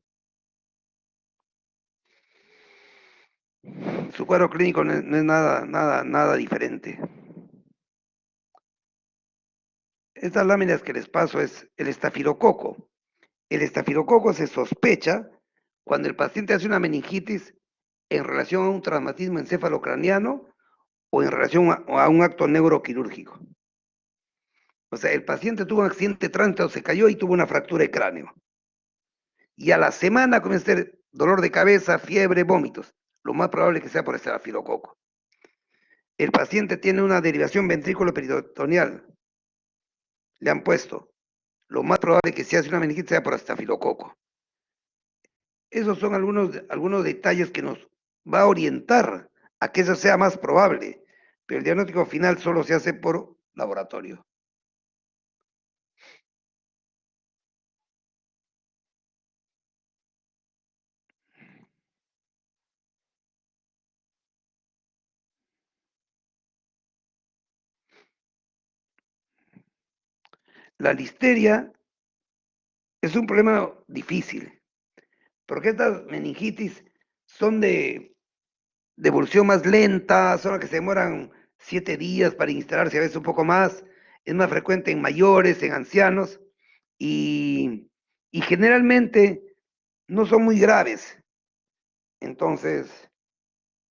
Su cuadro clínico no es nada diferente. Estas láminas que les paso es el estafilococo. El estafilococo se sospecha cuando el paciente hace una meningitis en relación a un traumatismo encefalocraniano o en relación a un acto neuroquirúrgico. O sea, el paciente tuvo un accidente de tránsito, se cayó y tuvo una fractura de cráneo. Y a la semana comienza a tener dolor de cabeza, fiebre, vómitos. Lo más probable es que sea por estafilococo. El paciente tiene una derivación ventrículo-peritoneal. Le han puesto. Lo más probable es que si hace una meningitis sea por estafilococo. Esos son algunos detalles que nos va a orientar a que eso sea más probable, pero el diagnóstico final solo se hace por laboratorio. La listeria es un problema difícil, porque estas meningitis son de evolución más lenta, son las que se demoran 7 días para instalarse, a veces un poco más, es más frecuente en mayores, en ancianos, y generalmente no son muy graves. Entonces,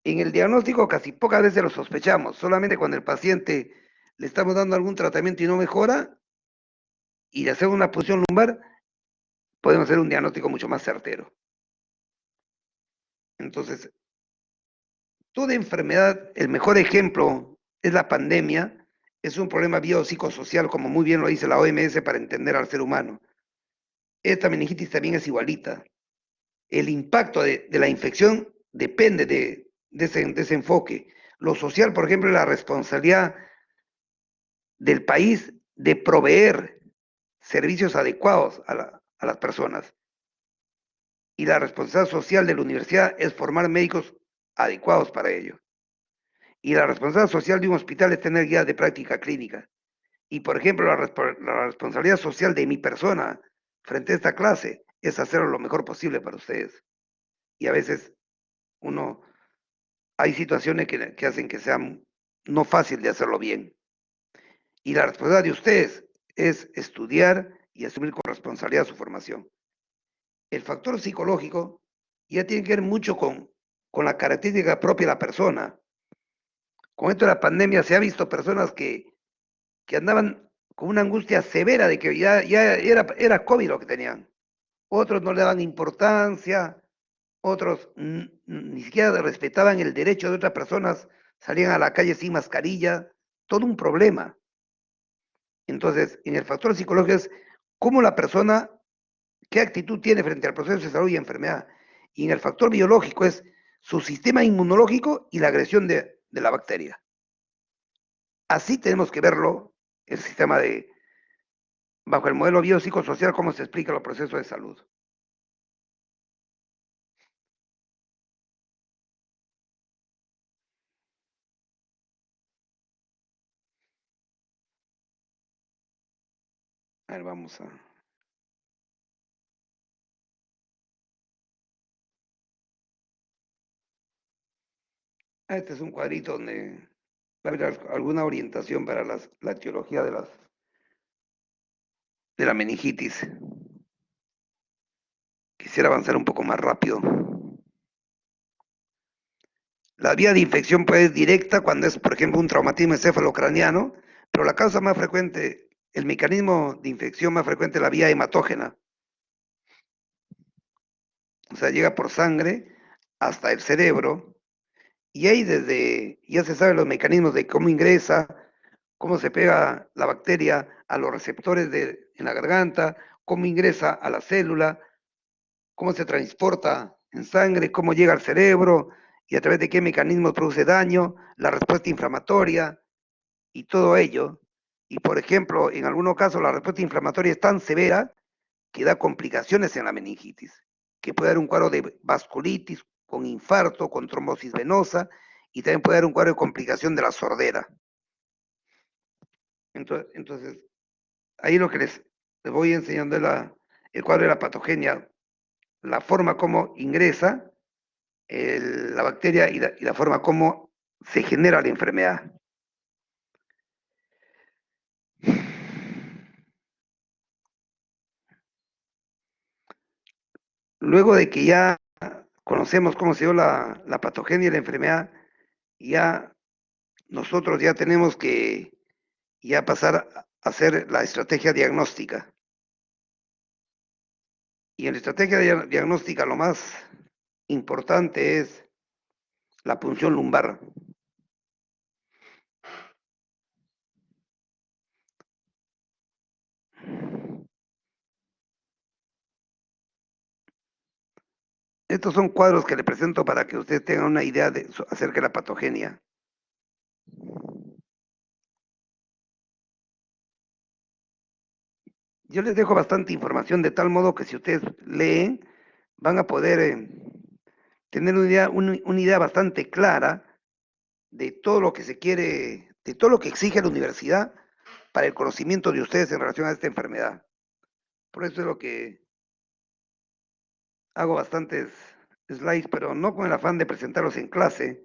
en el diagnóstico casi pocas veces lo sospechamos, solamente cuando el paciente le estamos dando algún tratamiento y no mejora, y le hacemos una punción lumbar, podemos hacer un diagnóstico mucho más certero. Entonces, toda enfermedad, el mejor ejemplo es la pandemia, es un problema biopsicosocial, como muy bien lo dice la OMS, para entender al ser humano. Esta meningitis también es igualita. El impacto de la infección depende de ese enfoque. Lo social, por ejemplo, es la responsabilidad del país de proveer servicios adecuados a las personas. Y la responsabilidad social de la universidad es formar médicos adecuados para ello. Y la responsabilidad social de un hospital es tener guías de práctica clínica. Y, por ejemplo, la responsabilidad social de mi persona frente a esta clase es hacerlo lo mejor posible para ustedes. Y a veces hay situaciones que hacen que sea no fácil de hacerlo bien. Y la responsabilidad de ustedes es estudiar y asumir con responsabilidad su formación. El factor psicológico ya tiene que ver mucho con la característica propia de la persona. Con esto de la pandemia se ha visto personas que andaban con una angustia severa de que ya era COVID lo que tenían. Otros no le daban importancia, otros ni siquiera respetaban el derecho de otras personas, salían a la calle sin mascarilla, todo un problema. Entonces, en el factor psicológico es cómo la persona, qué actitud tiene frente al proceso de salud y enfermedad. Y en el factor biológico es su sistema inmunológico y la agresión de la bacteria. Así tenemos que verlo, el sistema bajo el modelo biopsicosocial, cómo se explica los procesos de salud. A ver, vamos a... Este es un cuadrito donde va a haber alguna orientación para la etiología de la meningitis. Quisiera avanzar un poco más rápido. La vía de infección puede ser directa cuando es, por ejemplo, un traumatismo encefalocraniano, pero la causa más frecuente, el mecanismo de infección más frecuente es la vía hematógena. O sea, llega por sangre hasta el cerebro y ahí ya se saben los mecanismos de cómo ingresa, cómo se pega la bacteria a los receptores en la garganta, cómo ingresa a la célula, cómo se transporta en sangre, cómo llega al cerebro y a través de qué mecanismos produce daño, la respuesta inflamatoria y todo ello. Y por ejemplo, en algunos casos la respuesta inflamatoria es tan severa que da complicaciones en la meningitis. que puede dar un cuadro de vasculitis con infarto, con trombosis venosa, y también puede dar un cuadro de complicación de la sordera. Entonces ahí lo que les voy enseñando es el cuadro de la patogenia, la forma como ingresa la bacteria y la forma como se genera la enfermedad. Luego de que ya conocemos cómo se dio la patogenia y la enfermedad, ya nosotros ya tenemos que ya pasar a hacer la estrategia diagnóstica. Y en la estrategia diagnóstica lo más importante es la punción lumbar. Estos son cuadros que le presento para que usted tenga una idea acerca de la patogenia. Yo les dejo bastante información de tal modo que si ustedes leen, van a poder tener una idea bastante clara de todo lo que se quiere, de todo lo que exige la universidad para el conocimiento de ustedes en relación a esta enfermedad. Por eso es lo que hago bastantes slides, pero no con el afán de presentarlos en clase,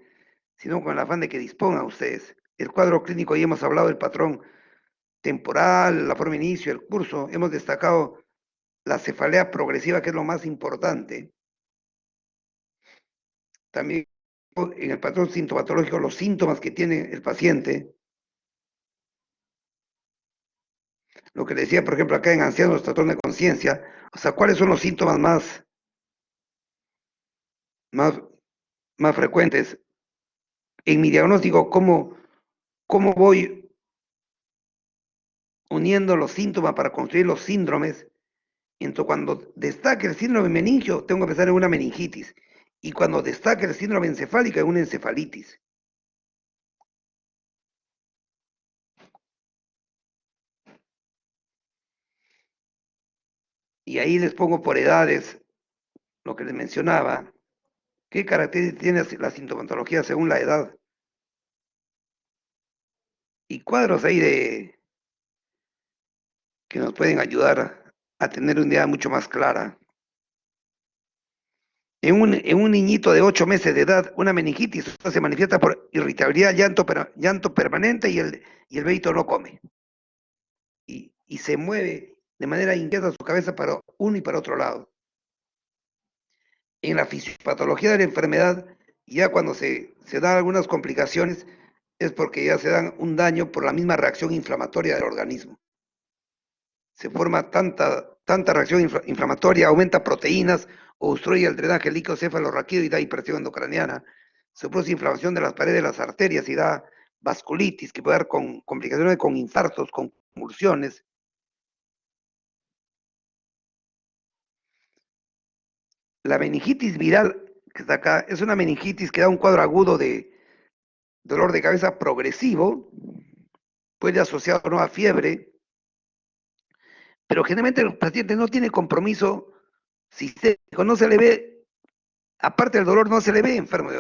sino con el afán de que dispongan ustedes. El cuadro clínico, ya hemos hablado del patrón temporal, la forma de inicio, el curso, hemos destacado la cefalea progresiva, que es lo más importante. También en el patrón sintomatológico, los síntomas que tiene el paciente. Lo que decía, por ejemplo, acá en ancianos, trastorno de conciencia, o sea, ¿cuáles son los síntomas más, más frecuentes? En mi diagnóstico, ¿cómo voy uniendo los síntomas para construir los síndromes? Entonces, cuando destaque el síndrome meningio, tengo que pensar en una meningitis. Y cuando destaque el síndrome encefálico, en una encefalitis. Y ahí les pongo por edades lo que les mencionaba. ¿Qué características tiene la sintomatología según la edad? Y cuadros ahí que nos pueden ayudar a tener una idea mucho más clara. En un niñito de 8 meses de edad, una meningitis se manifiesta por irritabilidad, llanto permanente y el bebito no come. Y se mueve de manera inquieta su cabeza para uno y para otro lado. En la fisiopatología de la enfermedad, ya cuando se dan algunas complicaciones, es porque ya se dan un daño por la misma reacción inflamatoria del organismo. Se forma tanta reacción inflamatoria, aumenta proteínas, o obstruye el drenaje líquido cefalorraquídeo y da hipertensión endocraniana. Se produce inflamación de las paredes de las arterias y da vasculitis, que puede dar con complicaciones con infartos, con convulsiones. La meningitis viral, que está acá, es una meningitis que da un cuadro agudo de dolor de cabeza progresivo, puede asociado a una fiebre, pero generalmente el paciente no tiene compromiso sistémico, no se le ve, aparte del dolor, no se le ve enfermo,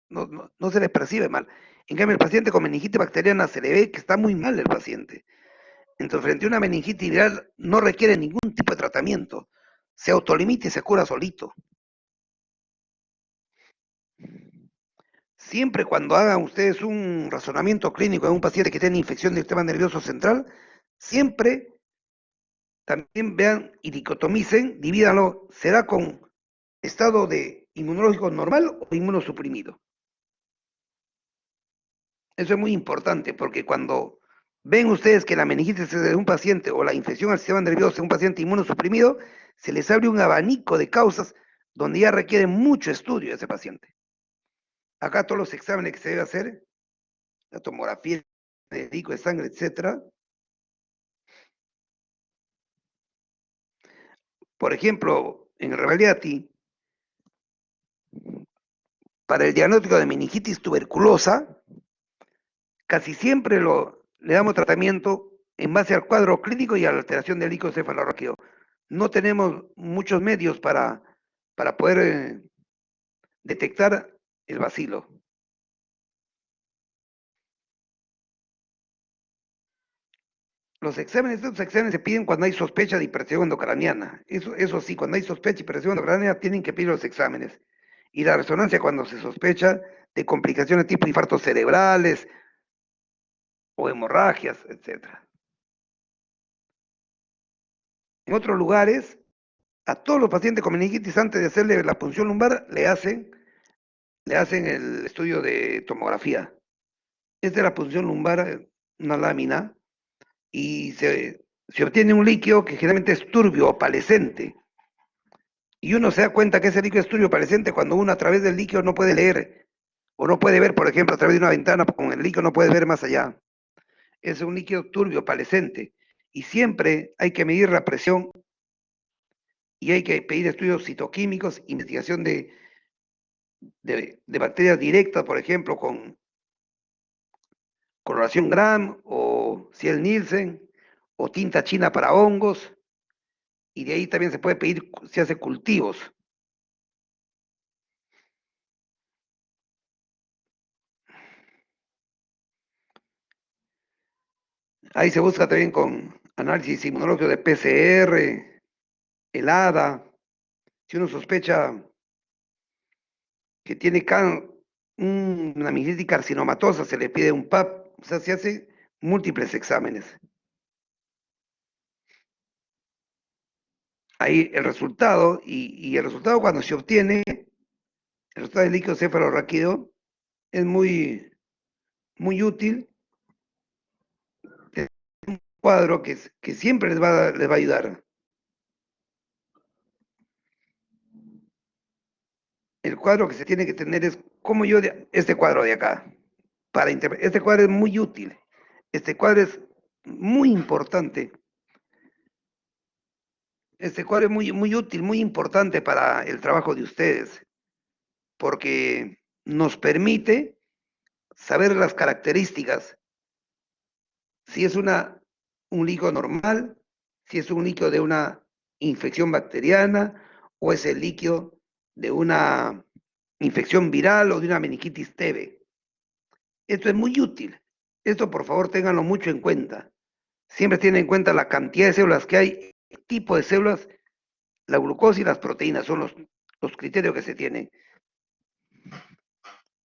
no se le percibe mal. En cambio, el paciente con meningitis bacteriana se le ve que está muy mal el paciente. Entonces, frente a una meningitis viral, no requiere ningún tipo de tratamiento. Se autolimita y se cura solito. Siempre cuando hagan ustedes un razonamiento clínico de un paciente que tiene infección del sistema nervioso central, siempre también vean y dicotomicen, divídanlo, ¿será con estado de inmunológico normal o inmunosuprimido? Eso es muy importante porque cuando ven ustedes que la meningitis es de un paciente o la infección al sistema nervioso de un paciente inmunosuprimido, se les abre un abanico de causas donde ya requiere mucho estudio ese paciente. Acá todos los exámenes que se debe hacer, la tomografía, el rico de sangre, etcétera. Por ejemplo, en el Revaliati, para el diagnóstico de meningitis tuberculosa, casi siempre le damos tratamiento en base al cuadro clínico y a la alteración del líquido cefalorraquídeo. No tenemos muchos medios para para poder detectar el bacilo. Estos exámenes se piden cuando hay sospecha de hipertensión endocraniana. Eso sí, cuando hay sospecha de hipertensión endocraniana tienen que pedir los exámenes. Y la resonancia cuando se sospecha de complicaciones tipo infartos cerebrales o hemorragias, etc. En otros lugares, a todos los pacientes con meningitis, antes de hacerle la punción lumbar, le hacen el estudio de tomografía. Esta es la punción lumbar, una lámina, y se obtiene un líquido que generalmente es turbio, opalescente. Y uno se da cuenta que ese líquido es turbio, opalescente cuando uno a través del líquido no puede leer, o no puede ver, por ejemplo, a través de una ventana, con el líquido no puede ver más allá. Es un líquido turbio, opalescente. Y siempre hay que medir la presión y hay que pedir estudios citoquímicos, investigación de bacterias directas, por ejemplo, con coloración Gram o Ciel Nielsen o tinta china para hongos, y de ahí también se puede pedir, se hace cultivos. Ahí se busca también con análisis inmunológico de PCR, el ADA. Si uno sospecha que tiene una meningitis carcinomatosa, se le pide un PAP, o sea, se hace múltiples exámenes. Ahí el resultado, y el resultado cuando se obtiene, el resultado del líquido cefalorraquídeo, es muy, muy útil. Es un cuadro que siempre les va a ayudar. El cuadro que se tiene que tener es como este cuadro de acá. Este cuadro es muy útil. Este cuadro es muy importante. Este cuadro es muy, muy útil, muy importante para el trabajo de ustedes, porque nos permite saber las características, si es un líquido normal, si es un líquido de una infección bacteriana o es el líquido de una infección viral o de una meningitis TB. Esto es muy útil. Esto, por favor, ténganlo mucho en cuenta. Siempre tienen en cuenta la cantidad de células que hay, el tipo de células, la glucosa y las proteínas son los criterios que se tienen.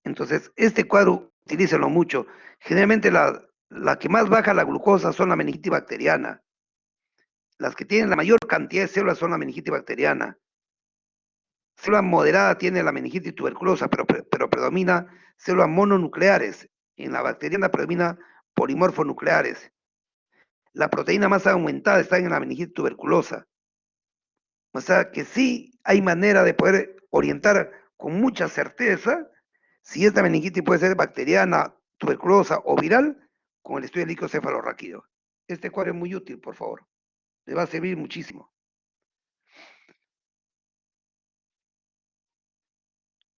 Entonces, este cuadro, utilícenlo mucho. Generalmente la que más baja la glucosa son la meningitis bacteriana. Las que tienen la mayor cantidad de células son la meningitis bacteriana. Célula moderada tiene la meningitis tuberculosa, pero predomina células mononucleares. En la bacteriana predomina polimorfonucleares. La proteína más aumentada está en la meningitis tuberculosa. O sea que sí hay manera de poder orientar con mucha certeza si esta meningitis puede ser bacteriana, tuberculosa o viral con el estudio del líquido cefalorraquídeo. Este cuadro es muy útil, por favor. Le va a servir muchísimo.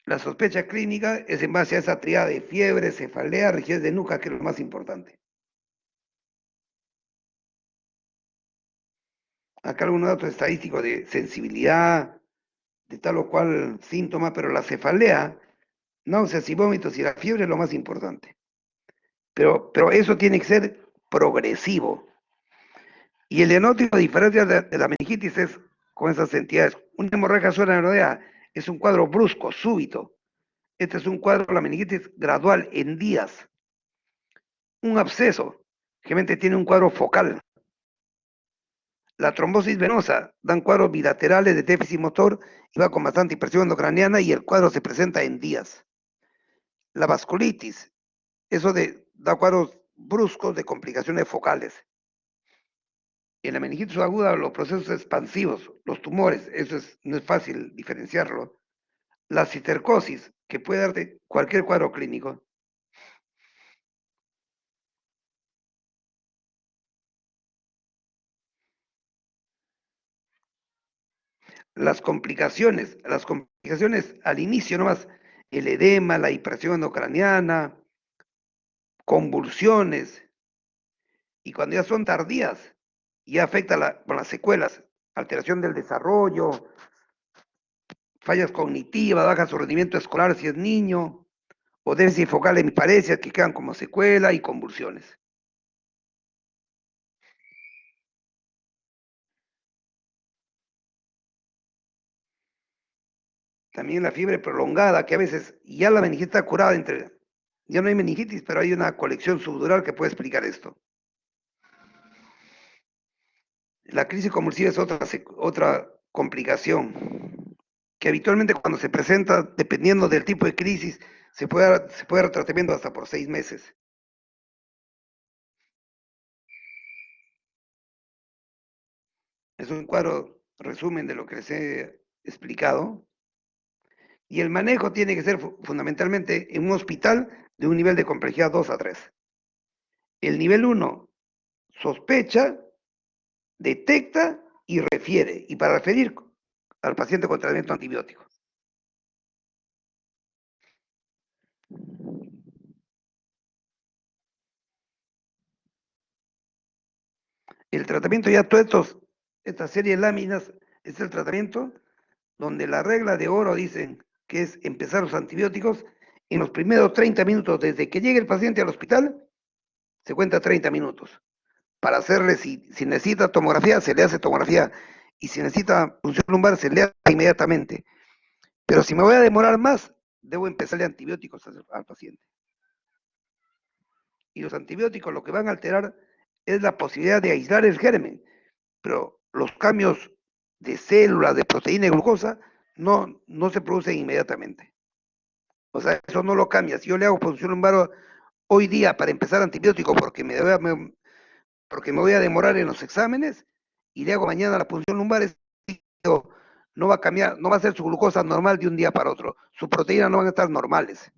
La sospecha clínica es en base a esa triada de fiebre, cefalea, rigidez de nuca, que es lo más importante. Acá algunos datos estadísticos de sensibilidad, de tal o cual síntoma, pero la cefalea, náuseas y vómitos y la fiebre es lo más importante. Pero eso tiene que ser progresivo. Y el diagnóstico, a diferencia de la meningitis, es con esas entidades. Una hemorragia subaracnoidea es un cuadro brusco, súbito. Este es un cuadro, la meningitis, gradual, en días. Un absceso, generalmente tiene un cuadro focal. La trombosis venosa dan cuadros bilaterales de déficit motor y va con bastante hipertensión endocraniana y el cuadro se presenta en días. La vasculitis, da cuadros bruscos de complicaciones focales. En la meningitis aguda, los procesos expansivos, los tumores, no es fácil diferenciarlo. La cistercosis, que puede darte cualquier cuadro clínico. Las complicaciones al inicio nomás, el edema, la hipertensión endocraniana, convulsiones, y cuando ya son tardías, ya afecta con las secuelas, alteración del desarrollo, fallas cognitivas, baja su rendimiento escolar si es niño, o déficit focal en hemiparesia que quedan como secuela y convulsiones. También la fiebre prolongada, que a veces ya la meningitis está curada ya no hay meningitis, pero hay una colección subdural que puede explicar esto. La crisis convulsiva es otra complicación, que habitualmente cuando se presenta, dependiendo del tipo de crisis, se puede dar tratamiento hasta por 6 meses. Es un cuadro resumen de lo que les he explicado. Y el manejo tiene que ser fundamentalmente en un hospital de un nivel de complejidad 2 a 3. El nivel 1 sospecha, detecta y refiere. Y para referir al paciente con tratamiento antibiótico. El tratamiento ya todos esta serie de láminas es el tratamiento donde la regla de oro dicen que es empezar los antibióticos en los primeros 30 minutos desde que llegue el paciente al hospital, se cuenta 30 minutos. Para hacerle, si necesita tomografía, se le hace tomografía, y si necesita punción lumbar, se le hace inmediatamente. Pero si me voy a demorar más, debo empezarle antibióticos al paciente. Y los antibióticos lo que van a alterar es la posibilidad de aislar el germen, pero los cambios de células, de proteína y glucosa no se producen inmediatamente. O sea, eso no lo cambia. Si yo le hago punción lumbar hoy día para empezar antibiótico porque me voy a demorar en los exámenes y le hago mañana la punción lumbar, no va a cambiar, no va a ser su glucosa normal de un día para otro. Sus proteínas no van a estar normales.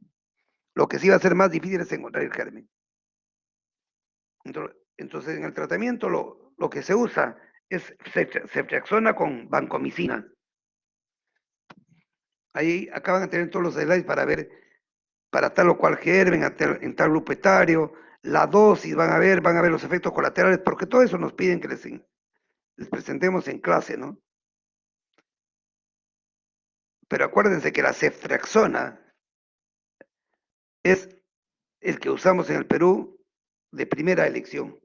Lo que sí va a ser más difícil es encontrar el germen. Entonces, en el tratamiento lo que se usa es ceftriaxona con vancomicina. Ahí acaban de tener todos los slides para ver para tal o cual germen, en tal grupo etario, la dosis, van a ver los efectos colaterales, porque todo eso nos piden que les presentemos en clase, ¿no? Pero acuérdense que la ceftriaxona es el que usamos en el Perú de primera elección.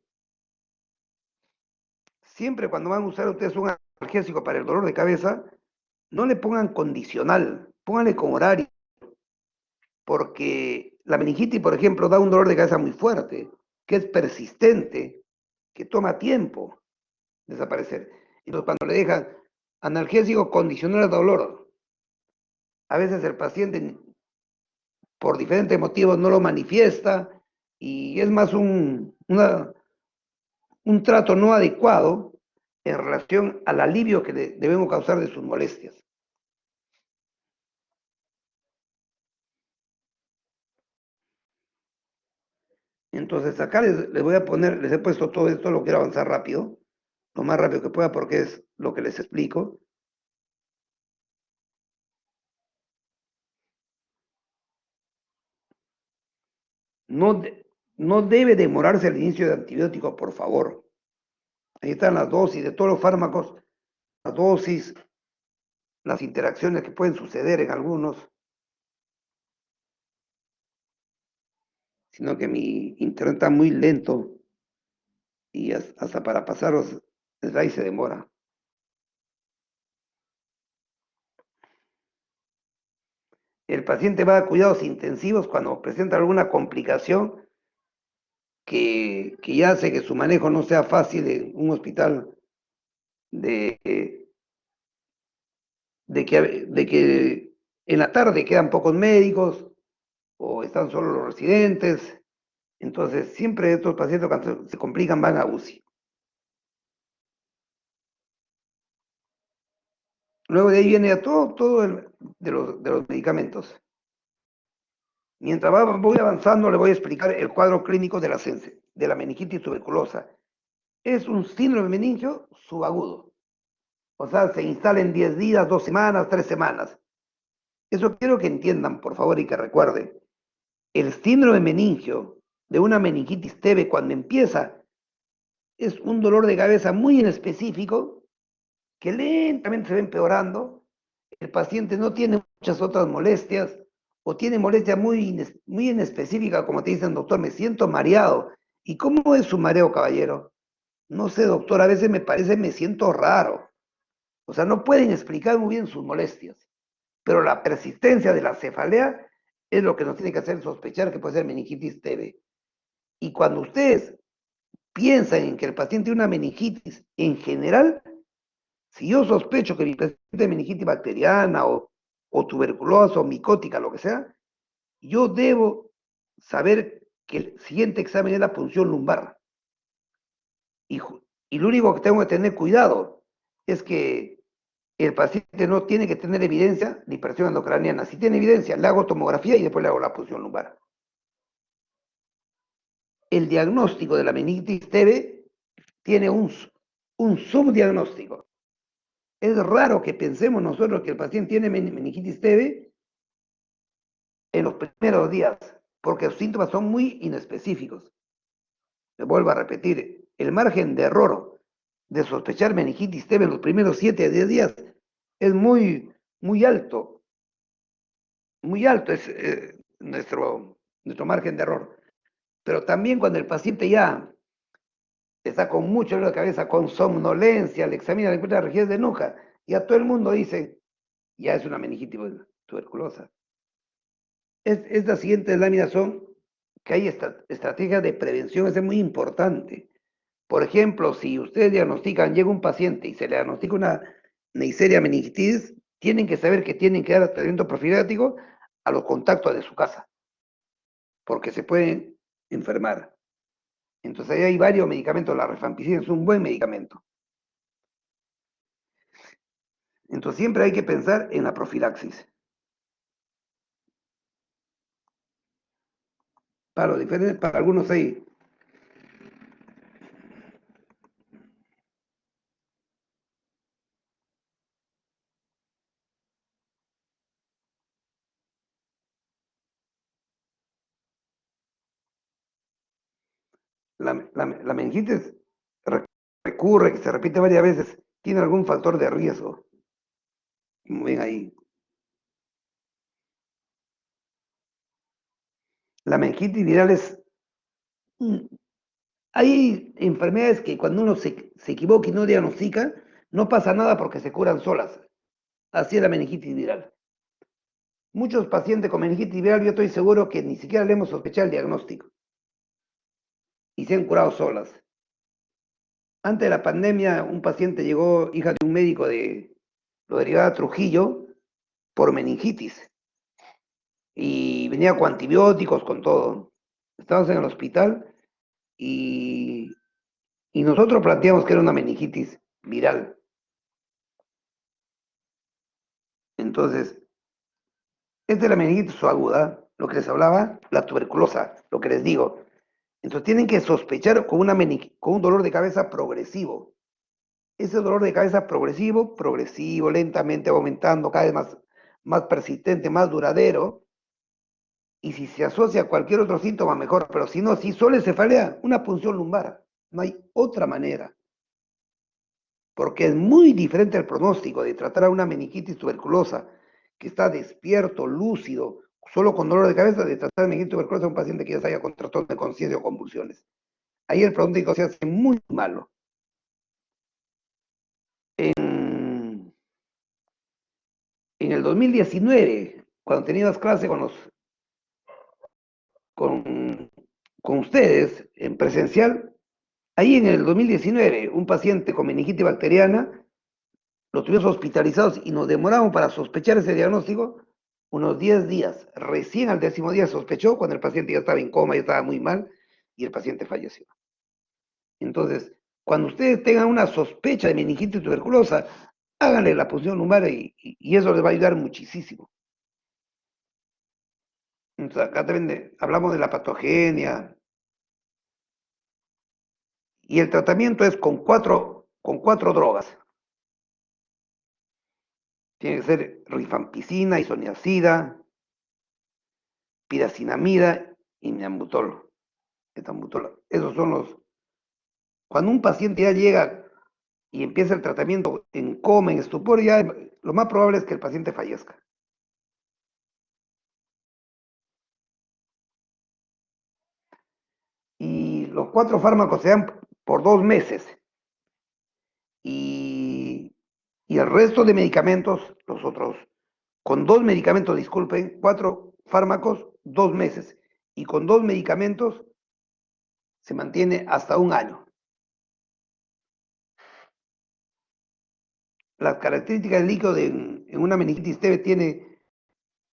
Siempre cuando van a usar ustedes un analgésico para el dolor de cabeza, no le pongan condicional, pónganle con horario, porque la meningitis, por ejemplo, da un dolor de cabeza muy fuerte, que es persistente, que toma tiempo desaparecer. Entonces, cuando le dejan analgésico condicional al dolor, a veces el paciente, por diferentes motivos, no lo manifiesta y es más un trato no adecuado en relación al alivio que debemos causar de sus molestias. Entonces, acá les voy a poner, les he puesto todo esto, lo quiero avanzar rápido, lo más rápido que pueda porque es lo que les explico. No, no debe demorarse el inicio de antibióticos, por favor. Ahí están las dosis de todos los fármacos, las dosis, las interacciones que pueden suceder en algunos, sino que mi internet está muy lento y hasta para pasaros desde ahí se demora. El paciente va a cuidados intensivos cuando presenta alguna complicación que hace que su manejo no sea fácil en un hospital de, de que en la tarde quedan pocos médicos o están solo los residentes. Entonces, siempre estos pacientes cuando se complican van a UCI. Luego de ahí viene todo de los medicamentos. Mientras voy avanzando, le voy a explicar el cuadro clínico de la meningitis tuberculosa. Es un síndrome meningio subagudo. O sea, se instala en 10 días, 2 semanas, 3 semanas. Eso quiero que entiendan, por favor, y que recuerden. El síndrome meningio de una meningitis TB cuando empieza es un dolor de cabeza muy en específico que lentamente se va empeorando el paciente no tiene muchas otras molestias o tiene molestia muy inespecífica, como te dicen, doctor, me siento mareado. ¿Y cómo es su mareo, caballero? No sé, doctor, a veces me siento raro. O sea, no pueden explicar muy bien sus molestias, pero la persistencia de la cefalea es lo que nos tiene que hacer sospechar que puede ser meningitis TB. Y cuando ustedes piensan en que el paciente tiene una meningitis en general, si yo sospecho que mi paciente es meningitis bacteriana o tuberculosa o micótica, lo que sea, yo debo saber que el siguiente examen es la punción lumbar. Y, y lo único que tengo que tener cuidado es que el paciente no tiene que tener evidencia de hipertensión endocraniana. Si tiene evidencia, le hago tomografía y después le hago la punción lumbar. El diagnóstico de la meningitis TB tiene un subdiagnóstico. Es raro que pensemos nosotros que el paciente tiene meningitis TB en los primeros días, porque los síntomas son muy inespecíficos. Le vuelvo a repetir, el margen de error de sospechar meningitis TB en los primeros 7 a 10 días es muy alto. Muy alto es nuestro margen de error. Pero también cuando el paciente ya está con mucho dolor de cabeza, con somnolencia, le examina, le encuentra rigidez de nuca, ya todo el mundo dice, ya es una meningitis tuberculosa. Estas siguientes láminas son que hay estrategias de prevención, eso es muy importante. Por ejemplo, si ustedes diagnostican, llega un paciente y se le diagnostica una Neisseria meningitis, tienen que saber que tienen que dar tratamiento profiláctico a los contactos de su casa, porque se pueden enfermar. Entonces ahí hay varios medicamentos, la rifampicina es un buen medicamento. Entonces siempre hay que pensar en la profilaxis. Para los diferentes, para algunos hay. La meningitis recurre, que se repite varias veces, tiene algún factor de riesgo. Como ven ahí. La meningitis viral es. Hay enfermedades que cuando uno se equivoca y no diagnostica, no pasa nada porque se curan solas. Así es la meningitis viral. Muchos pacientes con meningitis viral, yo estoy seguro que ni siquiera le hemos sospechado el diagnóstico y se han curado solas. Antes de la pandemia, un paciente llegó, hija de un médico lo derivaba a Trujillo, por meningitis. Y venía con antibióticos, con todo. Estábamos en el hospital y, y nosotros planteamos que era una meningitis viral. Entonces, esta es la meningitis aguda, lo que les hablaba, la tuberculosa, lo que les digo. Entonces tienen que sospechar con un dolor de cabeza progresivo. Ese dolor de cabeza progresivo, lentamente aumentando, cada vez más persistente, más duradero. Y si se asocia a cualquier otro síntoma, mejor. Pero si no, si solo es cefalea, una punción lumbar. No hay otra manera. Porque es muy diferente el pronóstico de tratar a una meningitis tuberculosa que está despierto, lúcido, solo con dolor de cabeza, de tratar a meningitis tuberculosa a un paciente que ya se haya con trastorno de conciencia o convulsiones. Ahí el pronóstico se hace muy malo. En el 2019, cuando teníamos clase con ustedes en presencial, ahí en el 2019, un paciente con meningitis bacteriana, lo tuvimos hospitalizados y nos demoramos para sospechar ese diagnóstico unos 10 días. Recién al 10º día sospechó cuando el paciente ya estaba en coma, ya estaba muy mal y el paciente falleció. Entonces, cuando ustedes tengan una sospecha de meningitis tuberculosa, háganle la punción lumbar y eso les va a ayudar muchísimo. Entonces, acá también hablamos de la patogenia. Y el tratamiento es con cuatro drogas. Tiene que ser rifampicina, isoniazida, piracinamida y etambutol. Esos son los. Cuando un paciente ya llega y empieza el tratamiento en coma, en estupor, ya lo más probable es que el paciente fallezca. Y los 4 fármacos se dan por 2 meses. Y el resto de medicamentos, los otros, con 2 medicamentos, disculpen, 4 fármacos, 2 meses. Y con 2 medicamentos se mantiene hasta 1 año. Las características del líquido en una meningitis TB tiene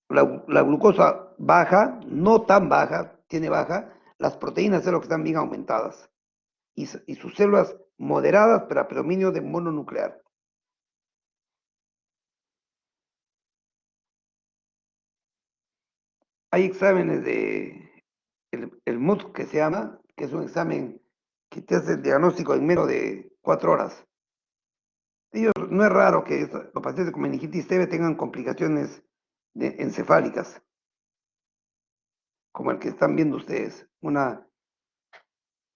la glucosa baja, no tan baja, tiene baja, las proteínas es lo que están bien aumentadas. Y sus células moderadas para predominio de mononuclear. Hay exámenes el MUT que se llama, que es un examen que te hace el diagnóstico en menos de 4 horas. No es raro que los pacientes con meningitis TB tengan complicaciones encefálicas, como el que están viendo ustedes,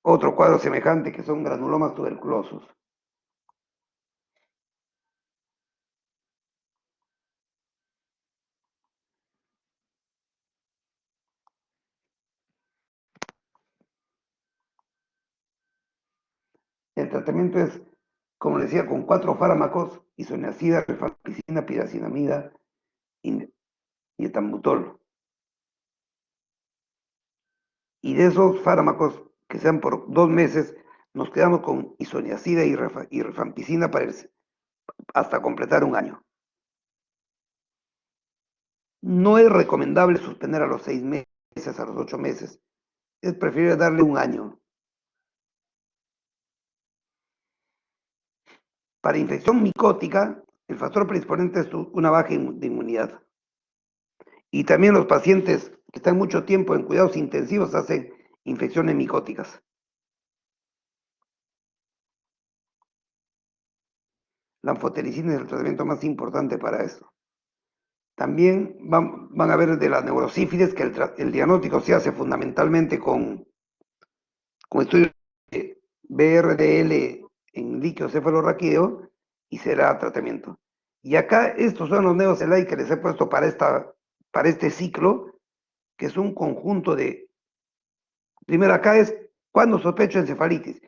otro cuadro semejante que son granulomas tuberculosos. El tratamiento es, como decía, con 4 fármacos: isoniazida, rifampicina, piracinamida y etambutol. Y de esos fármacos que sean por 2 meses, nos quedamos con isoniazida y rifampicina hasta completar 1 año. No es recomendable suspender a los 6 meses, a los 8 meses. Es preferible darle 1 año. Para infección micótica, el factor predisponente es una baja de inmunidad. Y también los pacientes que están mucho tiempo en cuidados intensivos hacen infecciones micóticas. La anfotericina es el tratamiento más importante para esto. También van a ver de la neurosífilis, que el diagnóstico se hace fundamentalmente con estudios de BRDL en líquido cefalorraquídeo y será tratamiento. Y acá estos son los neocelai que les he puesto para este ciclo, que es un conjunto de... Primero acá es cuando sospecho encefalitis.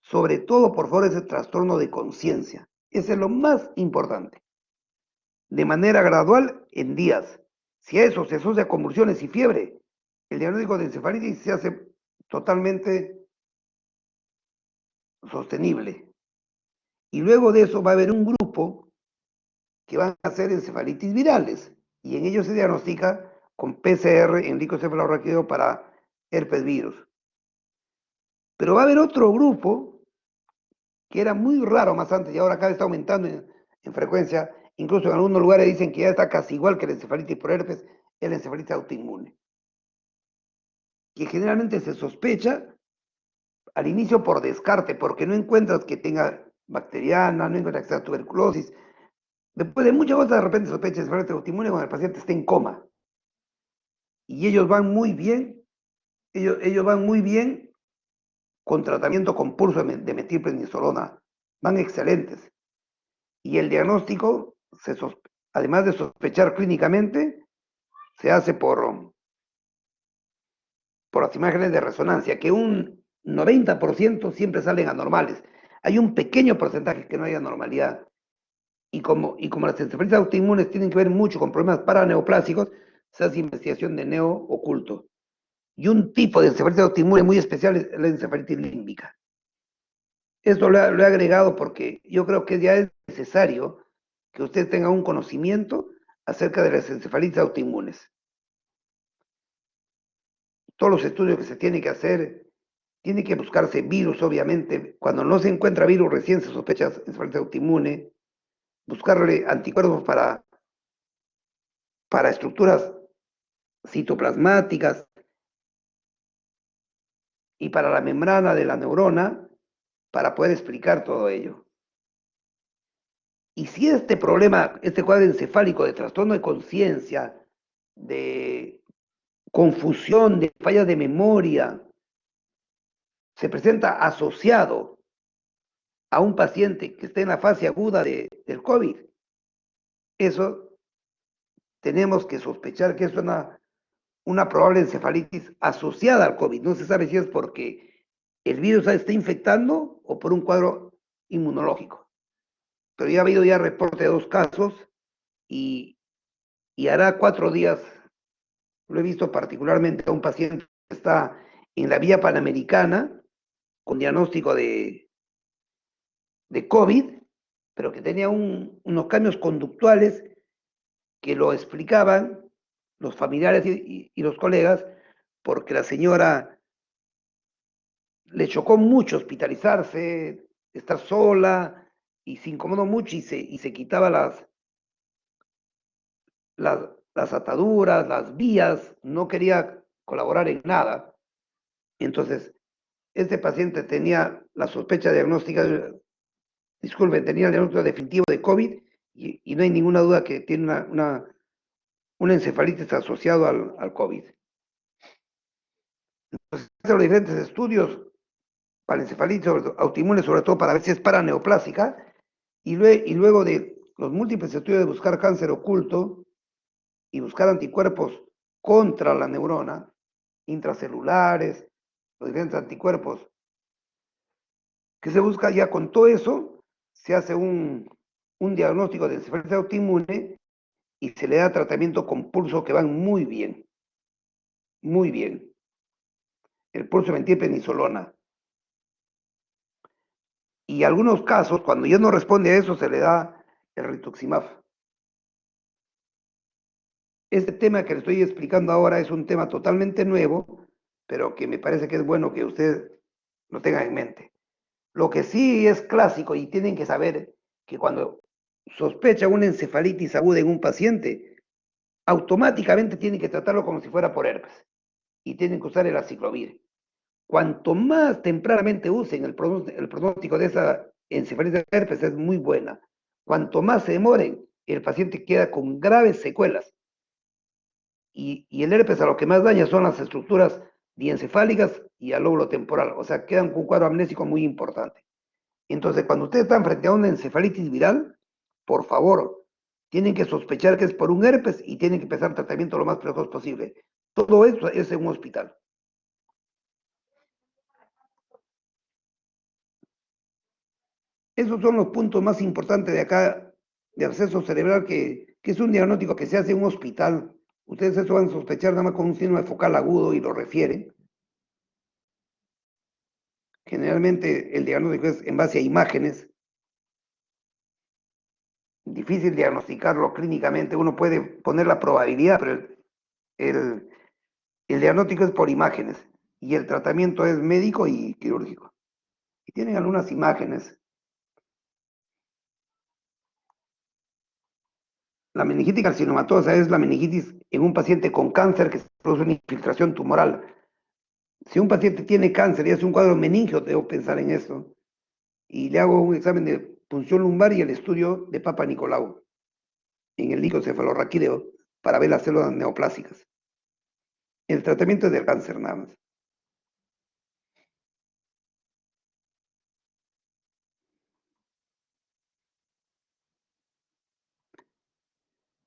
Sobre todo, por favor, ese trastorno de conciencia. Ese es lo más importante. De manera gradual, en días. Si a eso se asocia convulsiones y fiebre, el diagnóstico de encefalitis se hace totalmente sostenible. Y luego de eso va a haber un grupo que van a hacer encefalitis virales, y en ellos se diagnostica con PCR en licocefalorraquídeo para herpes virus. Pero va a haber otro grupo que era muy raro más antes y ahora cada vez está aumentando en frecuencia. Incluso en algunos lugares dicen que ya está casi igual que la encefalitis por herpes, es la encefalitis autoinmune, que generalmente se sospecha al inicio por descarte, porque no encuentras que tenga bacteriana, no encuentras que sea tuberculosis. Después de muchas cosas, de repente sospechas encefalitis autoinmune cuando el paciente está en coma. Y ellos van muy bien, ellos van muy bien con tratamiento con pulso de metilprednisolona, van excelentes. Y el diagnóstico, además de sospechar clínicamente, se hace por las imágenes de resonancia, que un 90% siempre salen anormales. Hay un pequeño porcentaje que no hay anormalidad. Y como las encefalitis autoinmunes tienen que ver mucho con problemas paraneoplásicos, se hace investigación de neo oculto. Y un tipo de encefalitis autoinmune muy especial es la encefalitis límbica. Esto lo he agregado porque yo creo que ya es necesario que usted tenga un conocimiento acerca de las encefalitis autoinmunes. Todos los estudios que se tienen que hacer, tiene que buscarse virus, obviamente. Cuando no se encuentra virus, recién se sospecha encefalitis autoinmune. Buscarle anticuerpos para estructuras citoplasmáticas y para la membrana de la neurona, para poder explicar todo ello. Y si este problema, este cuadro encefálico de trastorno de conciencia, de confusión, de falla de memoria, se presenta asociado a un paciente que esté en la fase aguda del COVID, eso tenemos que sospechar que es una probable encefalitis asociada al COVID. No se sabe si es porque el virus está infectando o por un cuadro inmunológico. Pero ya ha habido ya reporte de 2 casos y, y hará 4 días, lo he visto particularmente a un paciente que está en la vía panamericana con diagnóstico de COVID, pero que tenía unos cambios conductuales que lo explicaban los familiares y los colegas, porque la señora le chocó mucho hospitalizarse, estar sola, y se incomodó mucho y se quitaba las ataduras, las vías, no quería colaborar en nada. Entonces, este paciente tenía la sospecha diagnóstica, disculpen, tenía el diagnóstico definitivo de COVID y no hay ninguna duda que tiene una encefalitis asociado al COVID. Entonces, los diferentes estudios para encefalitis autoinmune, sobre todo para ver si es paraneoplásica, y luego de los múltiples estudios de buscar cáncer oculto y buscar anticuerpos contra la neurona, intracelulares, los diferentes anticuerpos, que se busca ya con todo eso, se hace un diagnóstico de encefalitis autoinmune y se le da tratamiento con pulso que van muy bien, muy bien. El pulso metilprednisolona. Y en algunos casos, cuando ya no responde a eso, se le da el rituximab. Este tema que le estoy explicando ahora es un tema totalmente nuevo, pero que me parece que es bueno que usted lo tenga en mente. Lo que sí es clásico y tienen que saber que cuando sospecha una encefalitis aguda en un paciente, automáticamente tienen que tratarlo como si fuera por herpes y tienen que usar el aciclovir. Cuanto más tempranamente usen el pronóstico de esa encefalitis de herpes es muy buena. Cuanto más se demoren, el paciente queda con graves secuelas. Y el herpes a lo que más daña son las estructuras diencefálicas y al lóbulo temporal, o sea, quedan con un cuadro amnésico muy importante. Entonces, cuando ustedes están frente a una encefalitis viral, por favor, tienen que sospechar que es por un herpes y tienen que empezar tratamiento lo más precoz posible. Todo eso es en un hospital. Esos son los puntos más importantes de acá, de absceso cerebral, que es un diagnóstico que se hace en un hospital. Ustedes eso van a sospechar nada más con un síndrome focal agudo y lo refieren. Generalmente el diagnóstico es en base a imágenes. Difícil diagnosticarlo clínicamente. Uno puede poner la probabilidad, pero el, el diagnóstico es por imágenes y el tratamiento es médico y quirúrgico. Y tienen algunas imágenes. La meningitis carcinomatosa es la meningitis en un paciente con cáncer que produce una infiltración tumoral. Si un paciente tiene cáncer y hace un cuadro meningio, debo pensar en eso. Y le hago un examen de punción lumbar y el estudio de Papa Nicolau en el líquido cefalorraquídeo para ver las células neoplásicas. El tratamiento es del cáncer nada más.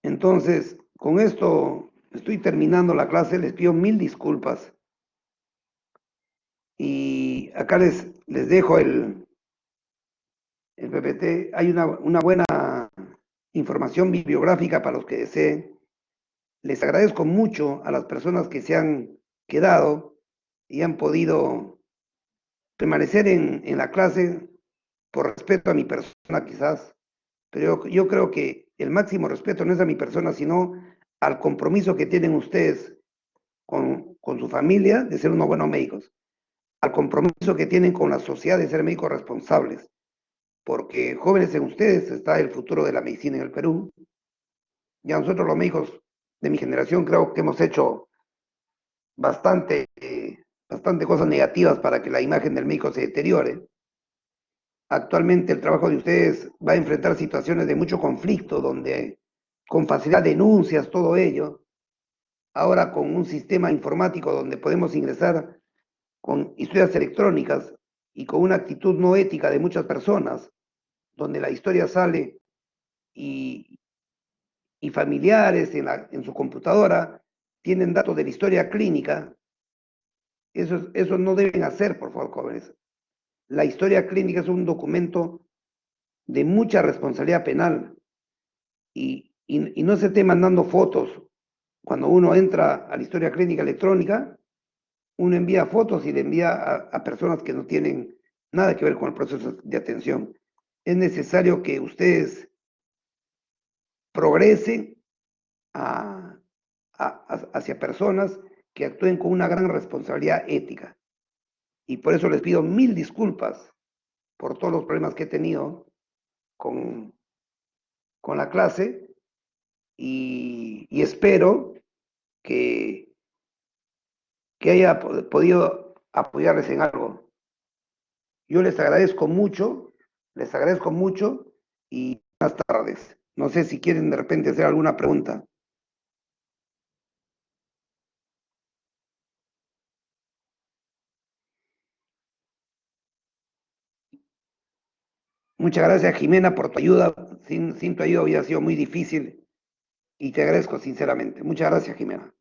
Entonces, con esto estoy terminando la clase, les pido 1000 disculpas. Y acá les dejo el PPT. Hay una buena información bibliográfica para los que deseen. Les agradezco mucho a las personas que se han quedado y han podido permanecer en la clase por respeto a mi persona quizás, pero yo creo que el máximo respeto no es a mi persona, sino al compromiso que tienen ustedes con su familia de ser unos buenos médicos, al compromiso que tienen con la sociedad de ser médicos responsables, porque jóvenes en ustedes está el futuro de la medicina en el Perú. Ya nosotros los médicos de mi generación creo que hemos hecho bastante cosas negativas para que la imagen del médico se deteriore. Actualmente el trabajo de ustedes va a enfrentar situaciones de mucho conflicto, donde con facilidad denuncias, todo ello. Ahora con un sistema informático donde podemos ingresar con historias electrónicas y con una actitud no ética de muchas personas, donde la historia sale y, y familiares en su computadora tienen datos de la historia clínica, eso no deben hacer, por favor, jóvenes. La historia clínica es un documento de mucha responsabilidad penal y no se esté mandando fotos. Cuando uno entra a la historia clínica electrónica, uno envía fotos y le envía a personas que no tienen nada que ver con el proceso de atención. Es necesario que ustedes progresen a, hacia personas que actúen con una gran responsabilidad ética. Y por eso les pido mil disculpas por todos los problemas que he tenido con, con la clase y espero que haya podido apoyarles en algo. Yo les agradezco mucho y buenas tardes. No sé si quieren de repente hacer alguna pregunta. Muchas gracias, Jimena, por tu ayuda. Sin tu ayuda hubiera sido muy difícil y te agradezco sinceramente. Muchas gracias, Jimena.